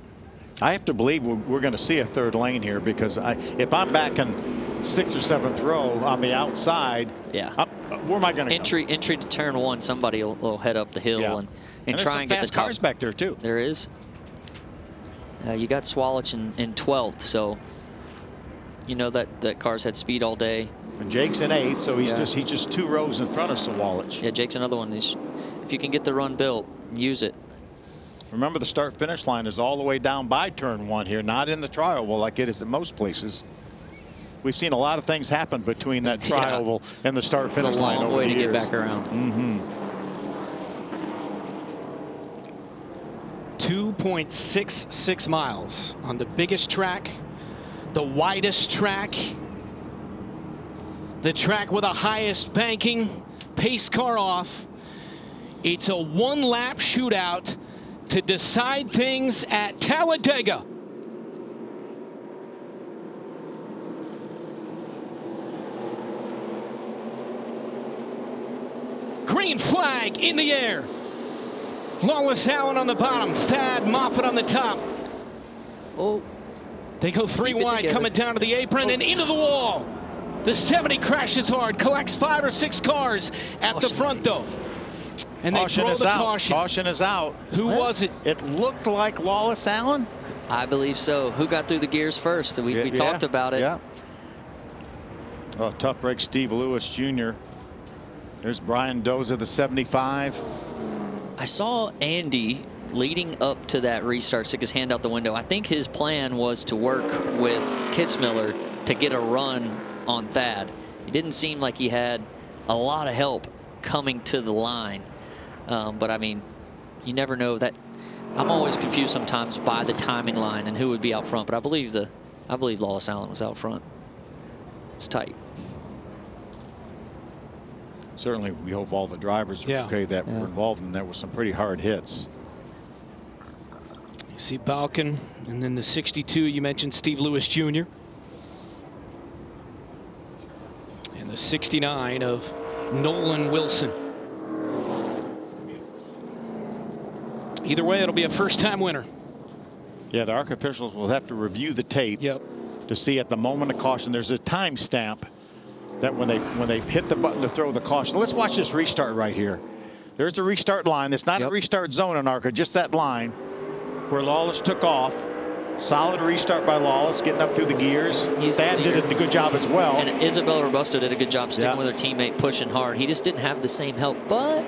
I have to believe we're going to see a third lane here, because if I'm back in 6th or 7th row on the outside, where am I going to go? Entry to turn 1, somebody will head up the hill and try and get the top. Cars back there too. There is. You got Swalich in 12th, so you know that car's had speed all day. And Jake's in 8th, so he's just 2 rows in front of Swalich. Yeah, Jake's another one. If you can get the run built, use it. Remember, the start-finish line is all the way down by turn 1 here, not in the tri-oval like it is at most places. We've seen a lot of things happen between that tri-oval and the start-finish line over the years. It's a long way to get back around. 2.66 miles on the biggest track, the widest track, the track with the highest banking, pace car off. It's a 1-lap shootout to decide things at Talladega. Green flag in the air. Lawless Allen on the bottom, Thad Moffitt on the top. Oh, they go 3 wide, coming down to the apron and into the wall. The 70 crashes hard, collects 5 or 6 cars at the front though. And they throw the caution. Caution is out. Who was it? It looked like Lawless Allen. I believe so. Who got through the gears first? We talked about it. Yeah. Oh, tough break, Steve Lewis Jr. There's Brian Doza, the 75. I saw Andy leading up to that restart stick his hand out the window. I think his plan was to work with Kitzmiller to get a run on Thad. It didn't seem like he had a lot of help coming to the line. But I mean, you never know. That I'm always confused sometimes by the timing line and who would be out front. But I believe Lawless Allen was out front. It's tight. Certainly, we hope all the drivers are okay that were involved, and there were some pretty hard hits. You see Balkin, and then the 62, you mentioned Steve Lewis Jr. And the 69 of Nolan Wilson. Either way, it'll be a first-time winner. Yeah, the ARCA officials will have to review the tape to see at the moment of caution. There's a time stamp that when they hit the button to throw the caution. Let's watch this restart right here. There's a restart line. It's not a restart zone in ARCA, just that line where Lawless took off. Solid restart by Lawless, getting up through the gears. Thad did a good job as well. And Isabel Robusto did a good job sticking with her teammate, pushing hard. He just didn't have the same help. But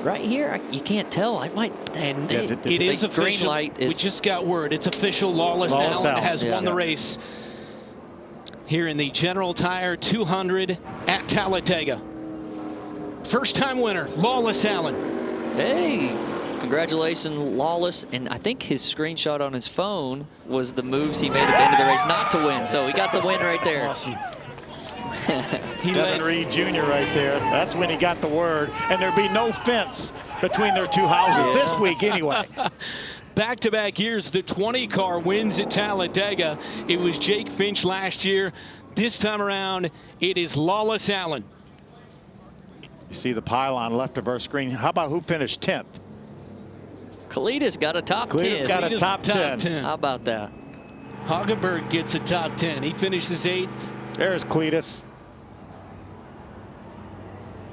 right here, you can't tell. I might. And it is official. Green light is. We just got word. It's official. Lawless Allen has won the race here in the General Tire 200 at Talladega. First-time winner, Lawless Allen. Hey, congratulations, Lawless. And I think his screenshot on his phone was the moves he made at the end of the race not to win. So he got the win right there. Awesome. Devin Reed Jr. right there. That's when he got the word. And there'd be no fence between their two houses this week anyway. Back-to-back years, the 20 car wins at Talladega. It was Jake Finch last year. This time around, it is Lawless Allen. You see the pylon left of our screen. How about who finished 10th? Cleetus got a top 10. Cleetus got a top 10. How about that? Hageberg gets a top 10. He finishes 8th. There's Cleetus.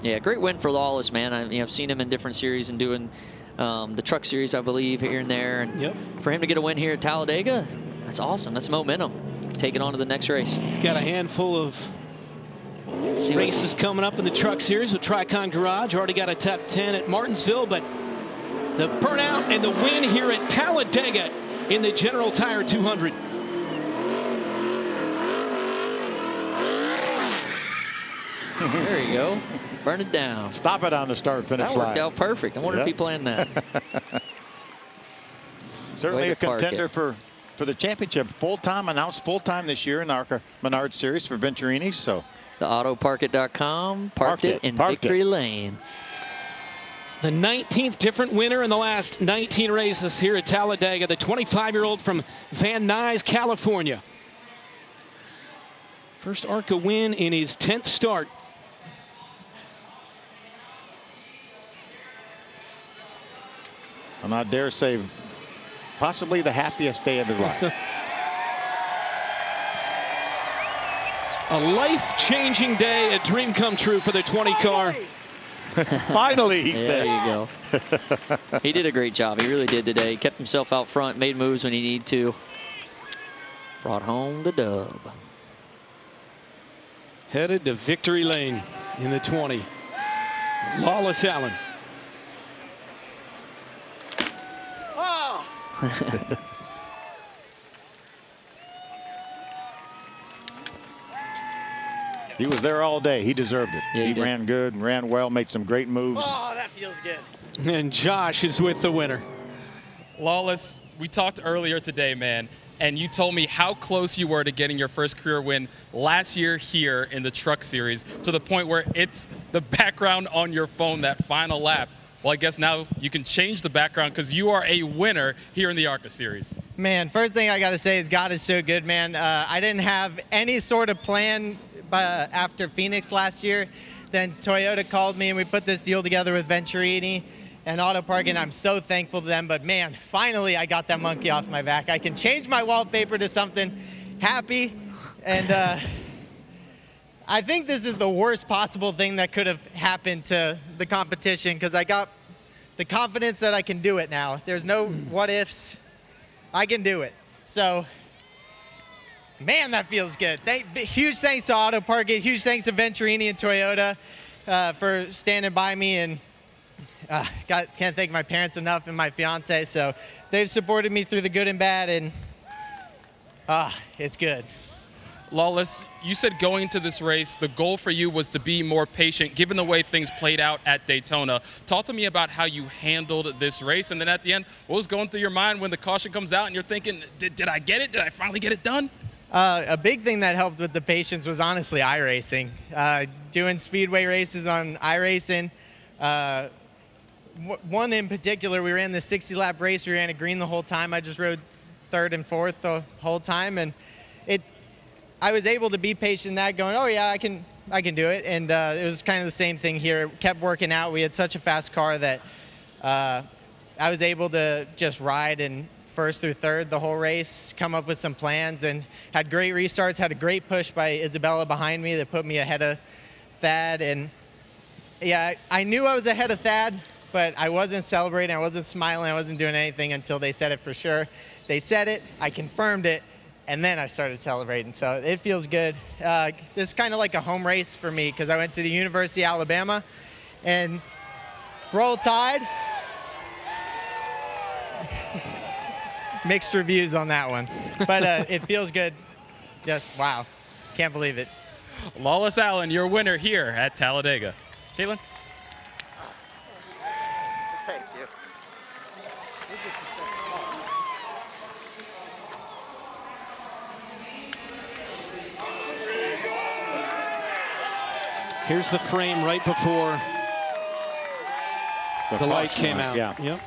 Yeah, great win for Lawless, man. I've seen him in different series and doing the truck series, I believe, here and there. And for him to get a win here at Talladega, that's awesome. That's momentum. Take it on to the next race. He's got a handful of races coming up in the truck series with Tricon Garage. Already got a top 10 at Martinsville, but the burnout and the win here at Talladega in the General Tire 200. There you go. Burn it down. Stop it on the start-finish line. That worked out perfect. I wonder if he planned that. Certainly a contender for for the championship. Full-time, announced full-time this year in the ARCA Menards Series for Venturini. So The autoparkit.com parked it in Victory Lane. The 19th different winner in the last 19 races here at Talladega, the 25-year-old from Van Nuys, California. First ARCA win in his 10th start. And I dare say, possibly the happiest day of his life. A life-changing day, a dream come true for the 20 car. Finally, he said. There you go. He did a great job. He really did today. He kept himself out front, made moves when he needed to. Brought home the dub. Headed to victory lane in the 20. Lawless Allen. He was there all day. He deserved it. Yeah, he did. ran good, ran well, made some great moves. Oh, that feels good. And Josh is with the winner. Lawless, we talked earlier today, man, and you told me how close you were to getting your first career win last year here in the Truck Series, to the point where it's the background on your phone, that final lap. Well, I guess now you can change the background because you are a winner here in the ARCA Series. Man, first thing I got to say is God is so good, man. I didn't have any sort of plan after Phoenix last year. Then Toyota called me and we put this deal together with Venturini and Auto Park, and I'm so thankful to them. But man, finally I got that monkey off my back. I can change my wallpaper to something happy, and I think this is the worst possible thing that could have happened to the competition, because I got the confidence that I can do it now. There's no what ifs. I can do it. So, man, that feels good. Huge thanks to Auto Park. Huge thanks to Venturini and Toyota for standing by me, and can't thank my parents enough and my fiance. So they've supported me through the good and bad, and it's good. Lawless, you said going into this race, the goal for you was to be more patient, given the way things played out at Daytona. Talk to me about how you handled this race, and then at the end, what was going through your mind when the caution comes out and you're thinking, did I get it? Did I finally get it done? A big thing that helped with the patience was honestly iRacing. Doing speedway races on iRacing. One in particular, we ran the 60-lap race. We ran a green the whole time. I just rode third and fourth the whole time, and I was able to be patient in that, going, oh yeah, I can do it. And it was kind of the same thing here. It kept working out. We had such a fast car that I was able to just ride in first through third the whole race, come up with some plans, and had great restarts, had a great push by Isabella behind me that put me ahead of Thad. And yeah, I knew I was ahead of Thad, but I wasn't celebrating, I wasn't smiling, I wasn't doing anything until they said it for sure. They said it, I confirmed it, and then I started celebrating. So it feels good. This is kind of like a home race for me, because I went to the University of Alabama, and Roll Tide. Mixed reviews on that one, but it feels good. Just wow, can't believe it. Lawless Allen, your winner here at Talladega. Caitlin? Thank you. Here's the frame right before the light came out. Yeah. Yep.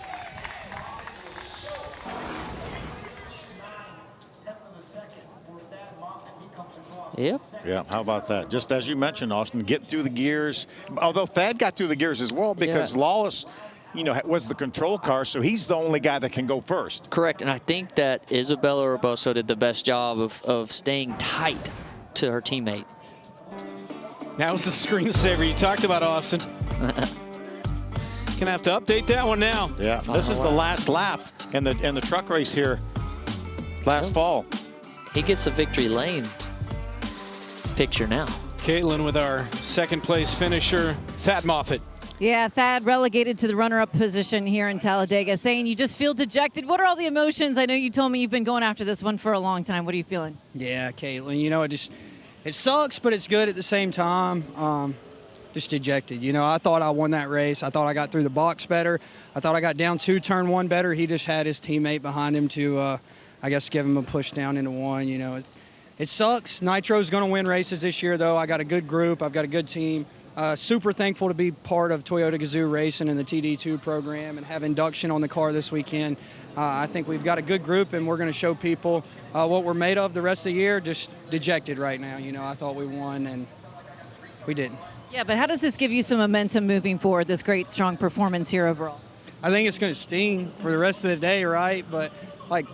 Yep. Yeah, how about that? Just as you mentioned, Austin, getting through the gears. Although Thad got through the gears as well, because Lawless, was the control car, so he's the only guy that can go first. Correct, and I think that Isabella Roboso did the best job of staying tight to her teammate. That was the screensaver you talked about, Austin. Gonna have to update that one now. Yeah, this is the last lap in the truck race here last fall. He gets a victory lane picture now. Caitlin with our second place finisher, Thad Moffitt. Yeah, Thad relegated to the runner-up position here in Talladega, saying you just feel dejected. What are all the emotions? I know you told me you've been going after this one for a long time. What are you feeling? Yeah, Caitlin, it sucks, but it's good at the same time. Just dejected. I thought I won that race. I thought I got through the box better. I thought I got down to turn one better. He just had his teammate behind him to I guess, give them a push down into one. You know, it sucks. Nitro's going to win races this year, though. I got a good group. I've got a good team. Super thankful to be part of Toyota Gazoo Racing and the TD2 program and have induction on the car this weekend. I think we've got a good group, and we're going to show people what we're made of the rest of the year. Just dejected right now. You know, I thought we won, and we didn't. Yeah, but how does this give you some momentum moving forward, this great, strong performance here overall? I think it's going to sting for the rest of the day, right? But, like,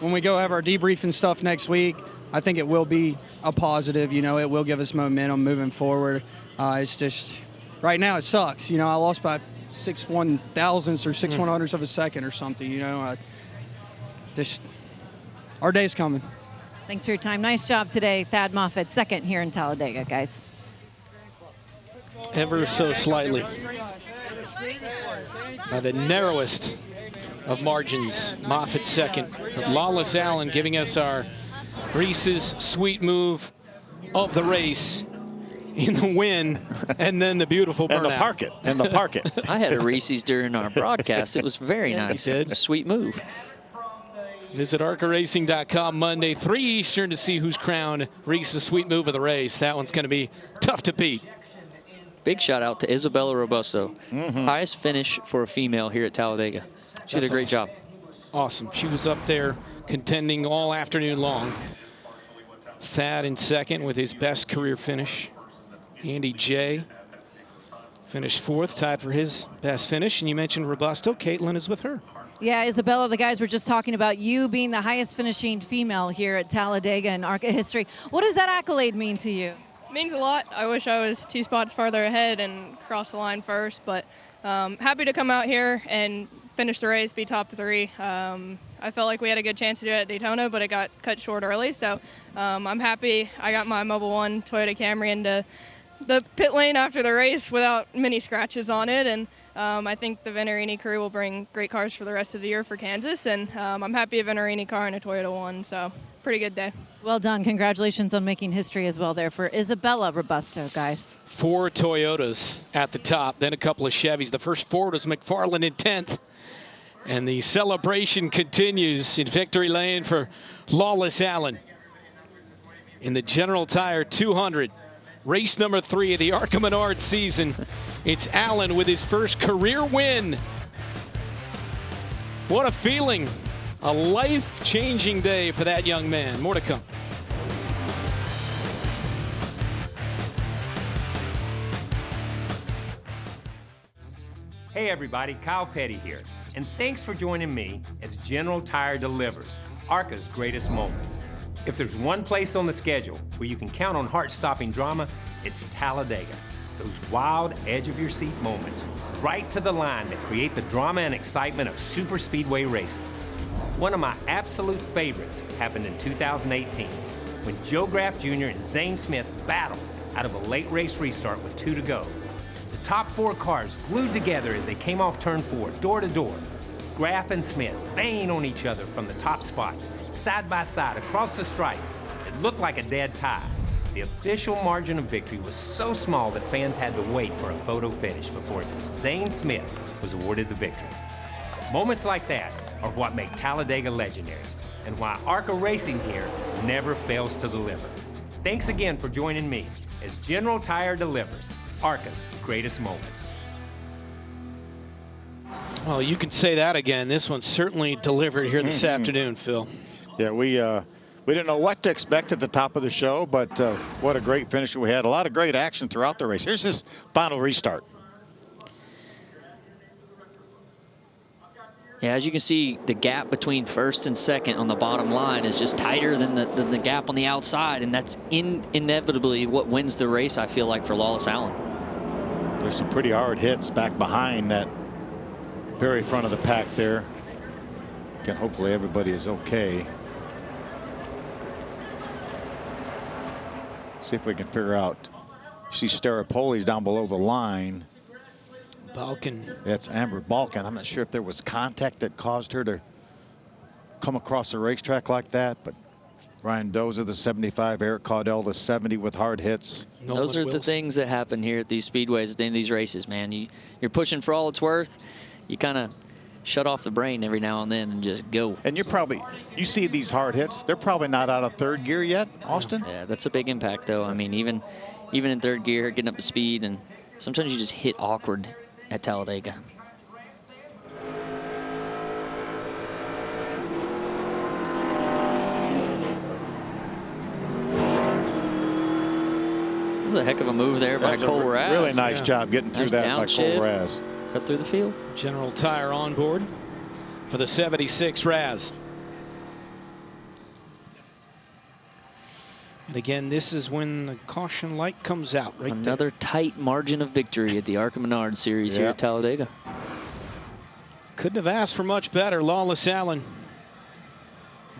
when we go have our debrief and stuff next week, I think it will be a positive. You know, it will give us momentum moving forward. It's just, right now it sucks. You know, I lost by 6/1000ths or 6/100ths of a second or something, you know. Our day's coming. Thanks for your time. Nice job today, Thad Moffitt, second here in Talladega, guys. Ever so slightly. By the narrowest of margins, Moffitt second. But Lawless Allen giving us our Reese's sweet move of the race in the win, and then the beautiful burnout. And the park it. I had a Reese's during our broadcast. It was very nice. You did? A sweet move. Visit ARCARacing.com Monday, 3 Eastern, to see who's crowned Reese's sweet move of the race. That one's going to be tough to beat. Big shout out to Isabella Robusto. Highest finish for a female here at Talladega. She did a great job. Awesome. She was up there contending all afternoon long. Thad in second with his best career finish. Andy J. finished fourth, tied for his best finish. And you mentioned Robusto. Caitlin is with her. Yeah, Isabella, the guys were just talking about you being the highest finishing female here at Talladega in ARCA history. What does that accolade mean to you? It means a lot. I wish I was 2 spots farther ahead and crossed the line first, but happy to come out here and finish the race, be top 3. I felt like we had a good chance to do it at Daytona, but it got cut short early, so I'm happy I got my Mobil 1 Toyota Camry into the pit lane after the race without many scratches on it, and I think the Venturini crew will bring great cars for the rest of the year for Kansas, and I'm happy a Venturini car and a Toyota 1, so pretty good day. Well done. Congratulations on making history as well there for Isabella Robusto, guys. 4 Toyotas at the top, then a couple of Chevys. The first Ford was McFarland in 10th. And the celebration continues in victory lane for Lawless Allen. In the General Tire 200, race number 3 of the ARCA Menards season, it's Allen with his first career win. What a feeling. A life-changing day for that young man. More to come. Hey everybody, Kyle Petty here, and thanks for joining me as General Tire delivers ARCA's greatest moments. If there's one place on the schedule where you can count on heart-stopping drama, it's Talladega. Those wild, edge-of-your-seat moments, right to the line that create the drama and excitement of Superspeedway racing. One of my absolute favorites happened in 2018 when Joe Graff Jr. and Zane Smith battled out of a late race restart with 2 to go. The top 4 cars glued together as they came off turn 4, door to door. Graff and Smith banging on each other from the top spots, side by side across the stripe. It looked like a dead tie. The official margin of victory was so small that fans had to wait for a photo finish before Zane Smith was awarded the victory. Moments like that are what make Talladega legendary, and why ARCA Racing here never fails to deliver. Thanks again for joining me as General Tire delivers ARCA's greatest moments. Well, you can say that again. This one certainly delivered here this afternoon, Phil. Yeah, we didn't know what to expect at the top of the show, but what a great finish we had. A lot of great action throughout the race. Here's this final restart. Yeah, as you can see, the gap between first and second on the bottom line is just tighter than the gap on the outside, and that's inevitably what wins the race, I feel like, for Lawless Allen. There's some pretty hard hits back behind that very front of the pack there. Again, hopefully everybody is okay. See if we can figure out. See Staropoli's down below the line. Balkan. That's Amber Balkan. I'm not sure if there was contact that caused her to come across the racetrack like that, but Ryan Dozer, the 75, Eric Caudell, the 70 with hard hits. Those are the things that happen here at these speedways at the end of these races, man. You're pushing for all it's worth. You kind of shut off the brain every now and then and just go. And you see these hard hits, they're probably not out of third gear yet, Austin? Yeah, that's a big impact, though. I mean, even in third gear, getting up to speed, and sometimes you just hit awkward at Talladega. That was a heck of a move there by Cole Raz. Really nice job getting through that by Cole Raz. Cut through the field. General Tire on board for the 76 Raz. And again, this is when the caution light comes out right there. Another tight margin of victory at the ARCA Menards series here at Talladega. Couldn't have asked for much better. Lawless Allen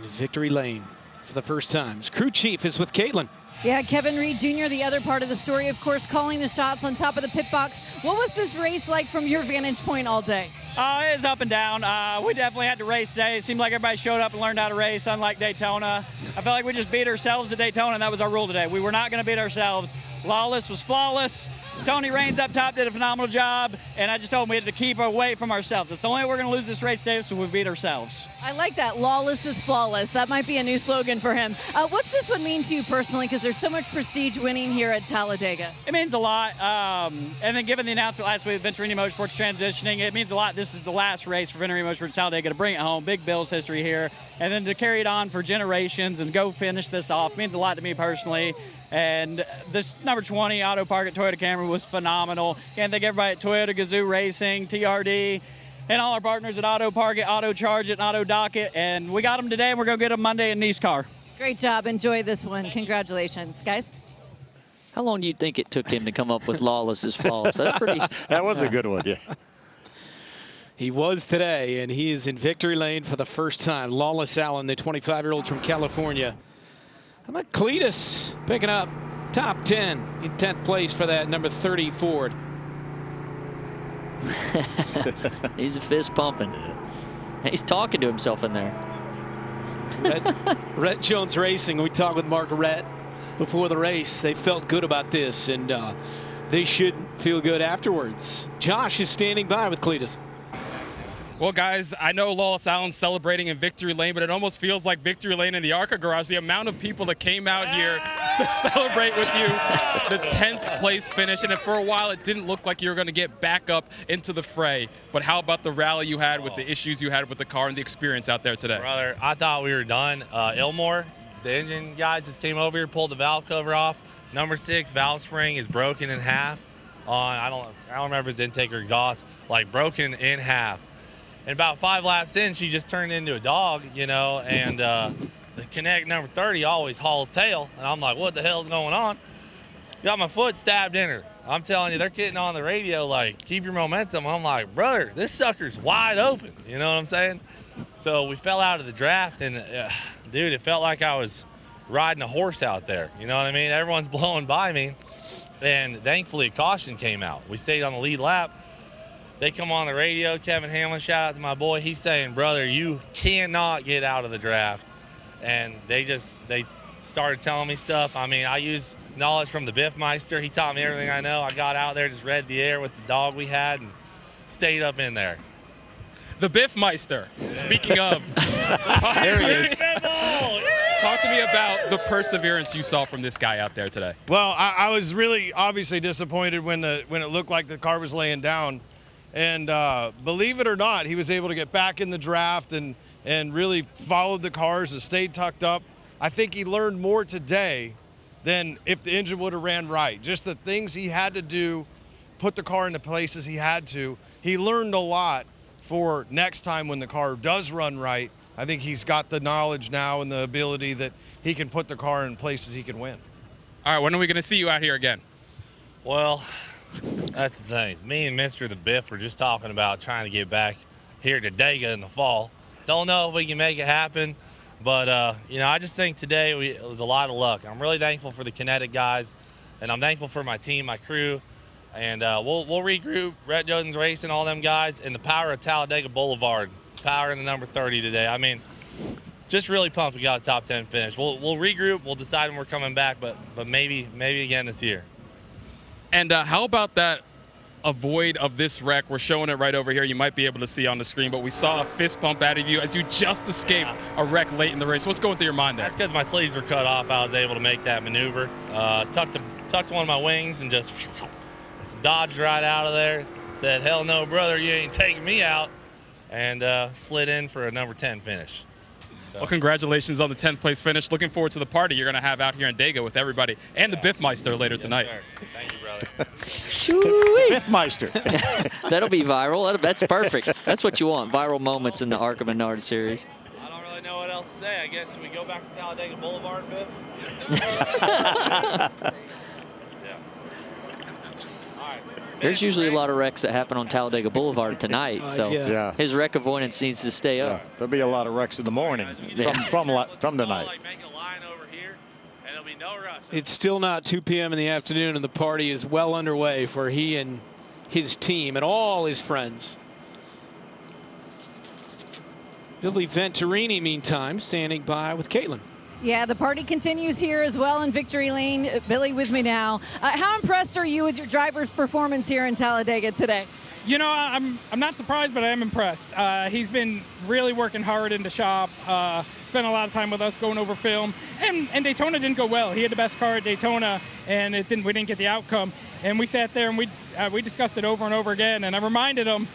in victory lane for the first time. His crew chief is with Caitlin. Yeah, Kevin Reed Jr., the other part of the story, of course, calling the shots on top of the pit box. What was this race like from your vantage point all day? It was up and down. We definitely had to race today. It seemed like everybody showed up and learned how to race, unlike Daytona. I felt like we just beat ourselves at Daytona, and that was our rule today. We were not going to beat ourselves. Lawless was flawless. Tony Raines up top did a phenomenal job, and I just told him we had to keep away from ourselves. It's the only way we're going to lose this race today, so we beat ourselves. I like that. Lawless is flawless. That might be a new slogan for him. What's this one mean to you personally? Because there's so much prestige winning here at Talladega. It means a lot. And then given the announcement last week of Venturini Motorsports transitioning, it means a lot. This is the last race for Venturini Motorsports Talladega to bring it home. Big Bill's history here. And then to carry it on for generations and go finish this off means a lot to me personally. And this number 20 Auto Park at Toyota Camry was phenomenal. Can't thank everybody at Toyota Gazoo Racing, TRD, and all our partners at Auto Park, at Auto Charge It, and Auto Docket. And we got them today, and we're going to get them Monday in NASCAR. Great job. Enjoy this one. Congratulations, guys. How long do you think it took him to come up with Lawless's flaws? That's pretty. That was a good one, yeah. He was today, and he is in victory lane for the first time. Lawless Allen, the 25-year-old from California. How about Cleetus picking up top 10 in 10th place for that number 30 Ford? He's a fist pumping. He's talking to himself in there. Rhett Jones Racing, we talked with Mark Rhett before the race. They felt good about this, and they should feel good afterwards. Josh is standing by with Cleetus. Well, guys, I know Lawless Allen's celebrating in victory lane, but it almost feels like victory lane in the ARCA garage. The amount of people that came out here to celebrate with you the 10th place finish, and for a while it didn't look like you were going to get back up into the fray. But how about the rally you had with the issues you had with the car and the experience out there today? Brother, I thought we were done. Ilmore, the engine guys just came over here, pulled the valve cover off. Number 6 valve spring is broken in half. I don't remember if it's intake or exhaust, like broken in half. And about 5 laps in, she just turned into a dog, you know, and the Connect number 30 always hauls tail. And I'm like, what the hell's going on? Got my foot stabbed in her. I'm telling you, they're getting on the radio like, keep your momentum. I'm like, brother, this sucker's wide open. You know what I'm saying? So we fell out of the draft, and, dude, it felt like I was riding a horse out there. You know what I mean? Everyone's blowing by me. And thankfully, a caution came out. We stayed on the lead lap. They come on the radio, Kevin Hamlin, shout out to my boy. He's saying, brother, you cannot get out of the draft. And they started telling me stuff. I mean, I used knowledge from the Biffmeister. He taught me everything I know. I got out there, just read the air with the dog we had, and stayed up in there. The Biffmeister. Speaking of, there he is. Talk to me about the perseverance you saw from this guy out there today. Well, I was really obviously disappointed when it looked like the car was laying down. And believe it or not, he was able to get back in the draft and really followed the cars and stayed tucked up. I think he learned more today than if the engine would have ran right. Just the things he had to do, put the car in the places he had to. He learned a lot for next time when the car does run right. I think he's got the knowledge now and the ability that he can put the car in places he can win. All right, when are we going to see you out here again? Well, that's the thing. Me and Mr. the Biff were just talking about trying to get back here to Dega in the fall. Don't know if we can make it happen, but, you know, I just think today it was a lot of luck. I'm really thankful for the Kinetic guys, and I'm thankful for my team, my crew, and we'll regroup, Rhett Jones Racing, all them guys, and the power of Talladega Boulevard, power in the number 30 today. I mean, just really pumped we got a top 10 finish. We'll regroup, we'll decide when we're coming back, but maybe again this year. And how about that avoid of this wreck. We're showing it right over here. You might be able to see on the screen, but we saw a fist bump out of you as you just escaped a wreck late in the race. What's going through your mind there? That's because my sleeves were cut off. I was able to make that maneuver. Tucked one of my wings and just dodged right out of there. Said, hell no, brother, you ain't taking me out. And slid in for a number 10 finish. Well, congratulations on the 10th place finish. Looking forward to the party you're going to have out here in Dega with everybody and the Biffmeister later tonight. Sir. Thank you, brother. Biffmeister. That'll be viral. That's perfect. That's what you want, viral moments in the ARCA Menards series. I don't really know what else to say. I guess, should we go back to Talladega Boulevard, Biff? There's usually a lot of wrecks that happen on Talladega Boulevard tonight, so yeah. His wreck avoidance needs to stay up. Yeah, there'll be a lot of wrecks in the morning from tonight. It's still not 2 p.m. in the afternoon, and the party is well underway for he and his team and all his friends. Billy Venturini, meantime, standing by with Caitlin. Yeah, the party continues here as well in Victory Lane. Billy with me now. How impressed are you with your driver's performance here in Talladega today? You know, I'm not surprised, but I am impressed. He's been really working hard in the shop. Spent a lot of time with us going over film. And Daytona didn't go well. He had the best car at Daytona, and we didn't get the outcome. And we sat there and we discussed it over and over again. And I reminded him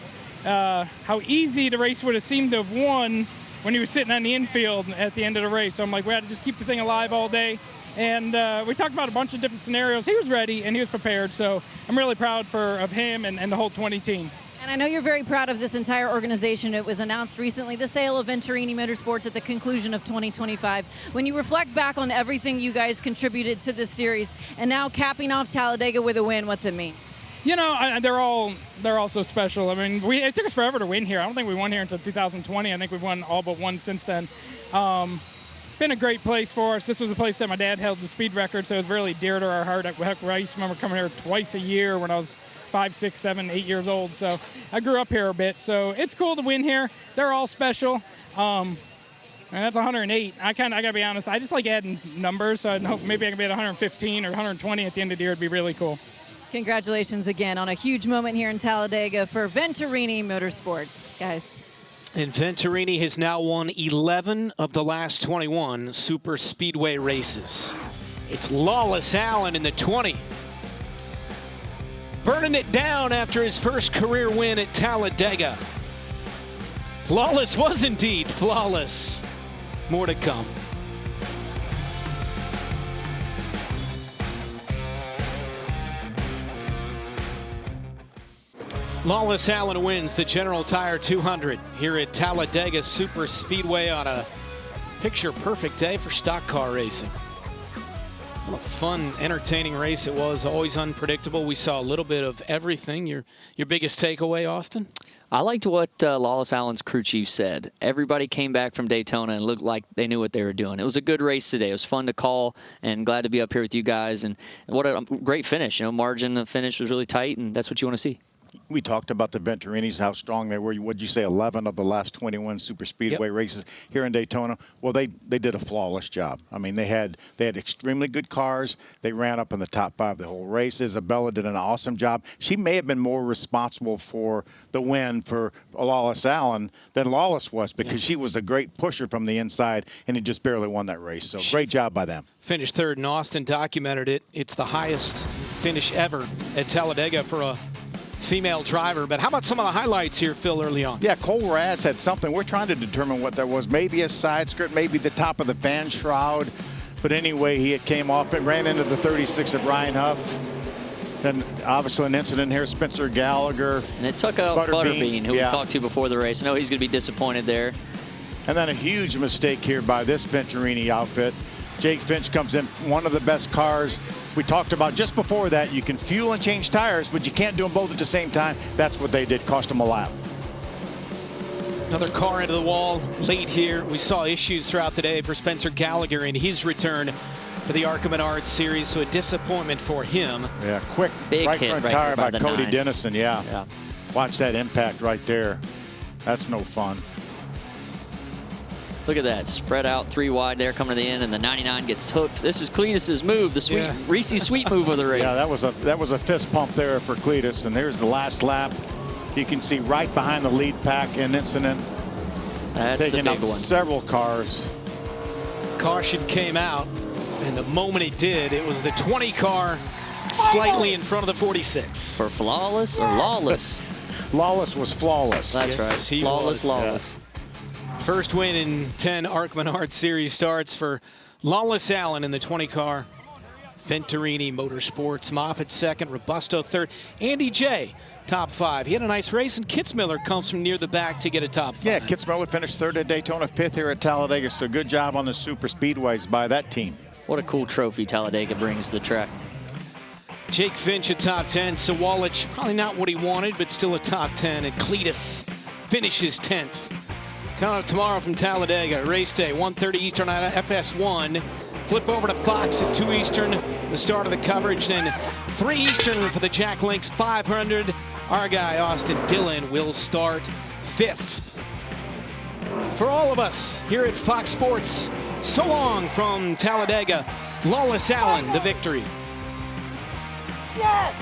how easy the race would have seemed to have won when he was sitting on the infield at the end of the race. So I'm like, we had to just keep the thing alive all day. And we talked about a bunch of different scenarios. He was ready and he was prepared. So I'm really proud of him and the whole 20 team. And I know you're very proud of this entire organization. It was announced recently, the sale of Venturini Motorsports at the conclusion of 2025. When you reflect back on everything you guys contributed to this series and now capping off Talladega with a win, what's it mean? You know, they're all so special. I mean, it took us forever to win here. I don't think we won here until 2020. I think we've won all but one since then. Been a great place for us. This was a place that my dad held the speed record, so it was really dear to our heart. I used to remember coming here twice a year when I was 5, 6, 7, 8 years old. So I grew up here a bit. So it's cool to win here. They're all special. And that's 108. I gotta be honest. I just like adding numbers. So I hope maybe I can be at 115 or 120 at the end of the year. It'd be really cool. Congratulations again on a huge moment here in Talladega for Venturini Motorsports, guys. And Venturini has now won 11 of the last 21 Super Speedway races. It's Lawless Allen in the 20. Burning it down after his first career win at Talladega. Lawless was indeed flawless. More to come. Lawless Allen wins the General Tire 200 here at Talladega Super Speedway on a picture-perfect day for stock car racing. What a fun, entertaining race it was, always unpredictable. We saw a little bit of everything. Your biggest takeaway, Austin? I liked what Lawless Allen's crew chief said. Everybody came back from Daytona and looked like they knew what they were doing. It was a good race today. It was fun to call and glad to be up here with you guys. And what a great finish. You know, margin of finish was really tight, and that's what you want to see. We talked about the Venturinis, how strong they were. What'd you say, 11 of the last 21 Super Speedway races here in Daytona? Well, they did a flawless job. I mean, they had extremely good cars. They ran up in the top 5 the whole race. Isabella did an awesome job. She may have been more responsible for the win for Lawless Allen than Lawless was because she was a great pusher from the inside, and he just barely won that race. So great job by them. Finished third, and Austin documented it. It's the highest finish ever at Talladega for a female driver. But how about some of the highlights here, Phil, early on? Yeah, Cole Raz had something. We're trying to determine what that was. Maybe a side skirt, maybe the top of the fan shroud. But anyway, he came off and ran into the 36 of Ryan Huff. Then obviously an incident here, Spencer Gallagher. And it took out Butterbean, who we talked to before the race. I know he's going to be disappointed there. And then a huge mistake here by this Venturini outfit. Jake Finch comes in, one of the best cars. We talked about just before that, you can fuel and change tires, but you can't do them both at the same time. That's what they did, cost them a lap. Another car into the wall late here. We saw issues throughout the day for Spencer Gallagher in his return for the ARCA Menards series, so a disappointment for him. Yeah, quick big right hit front right tire by the Cody 9. Dennison, yeah. Watch that impact right there. That's no fun. Look at that. Spread out 3 wide there coming to the end, and the 99 gets hooked. This is Cleetus' move, the sweet Reese's sweet move of the race. Yeah, that was a fist pump there for Cleetus. And there's the last lap. You can see right behind the lead pack an incident. That's taking the big up one. several cars. Caution came out, and the moment it did, it was the 20 car slightly in front of the 46. For flawless or lawless? Lawless was flawless. That's right. He Flawless, was. lawless. First win in 10 ARCA Menards Series starts for Lawless Allen in the 20 car. Venturini Motorsports, Moffitt second, Robusto third, Andy J top 5. He had a nice race, and Kitzmiller comes from near the back to get a top 5. Yeah, Kitzmiller finished 3rd at Daytona, 5th here at Talladega. So good job on the super speedways by that team. What a cool trophy Talladega brings to the track. Jake Finch a top 10. Sawalich, probably not what he wanted, but still a top 10. And Cleetus finishes 10th. Coming up tomorrow from Talladega, race day, 1:30 Eastern at FS1. Flip over to Fox at 2 Eastern, the start of the coverage. Then 3 Eastern for the Jack Links 500. Our guy, Austin Dillon, will start 5th. For all of us here at Fox Sports, so long from Talladega. Lawless Allen, the victory. Yes!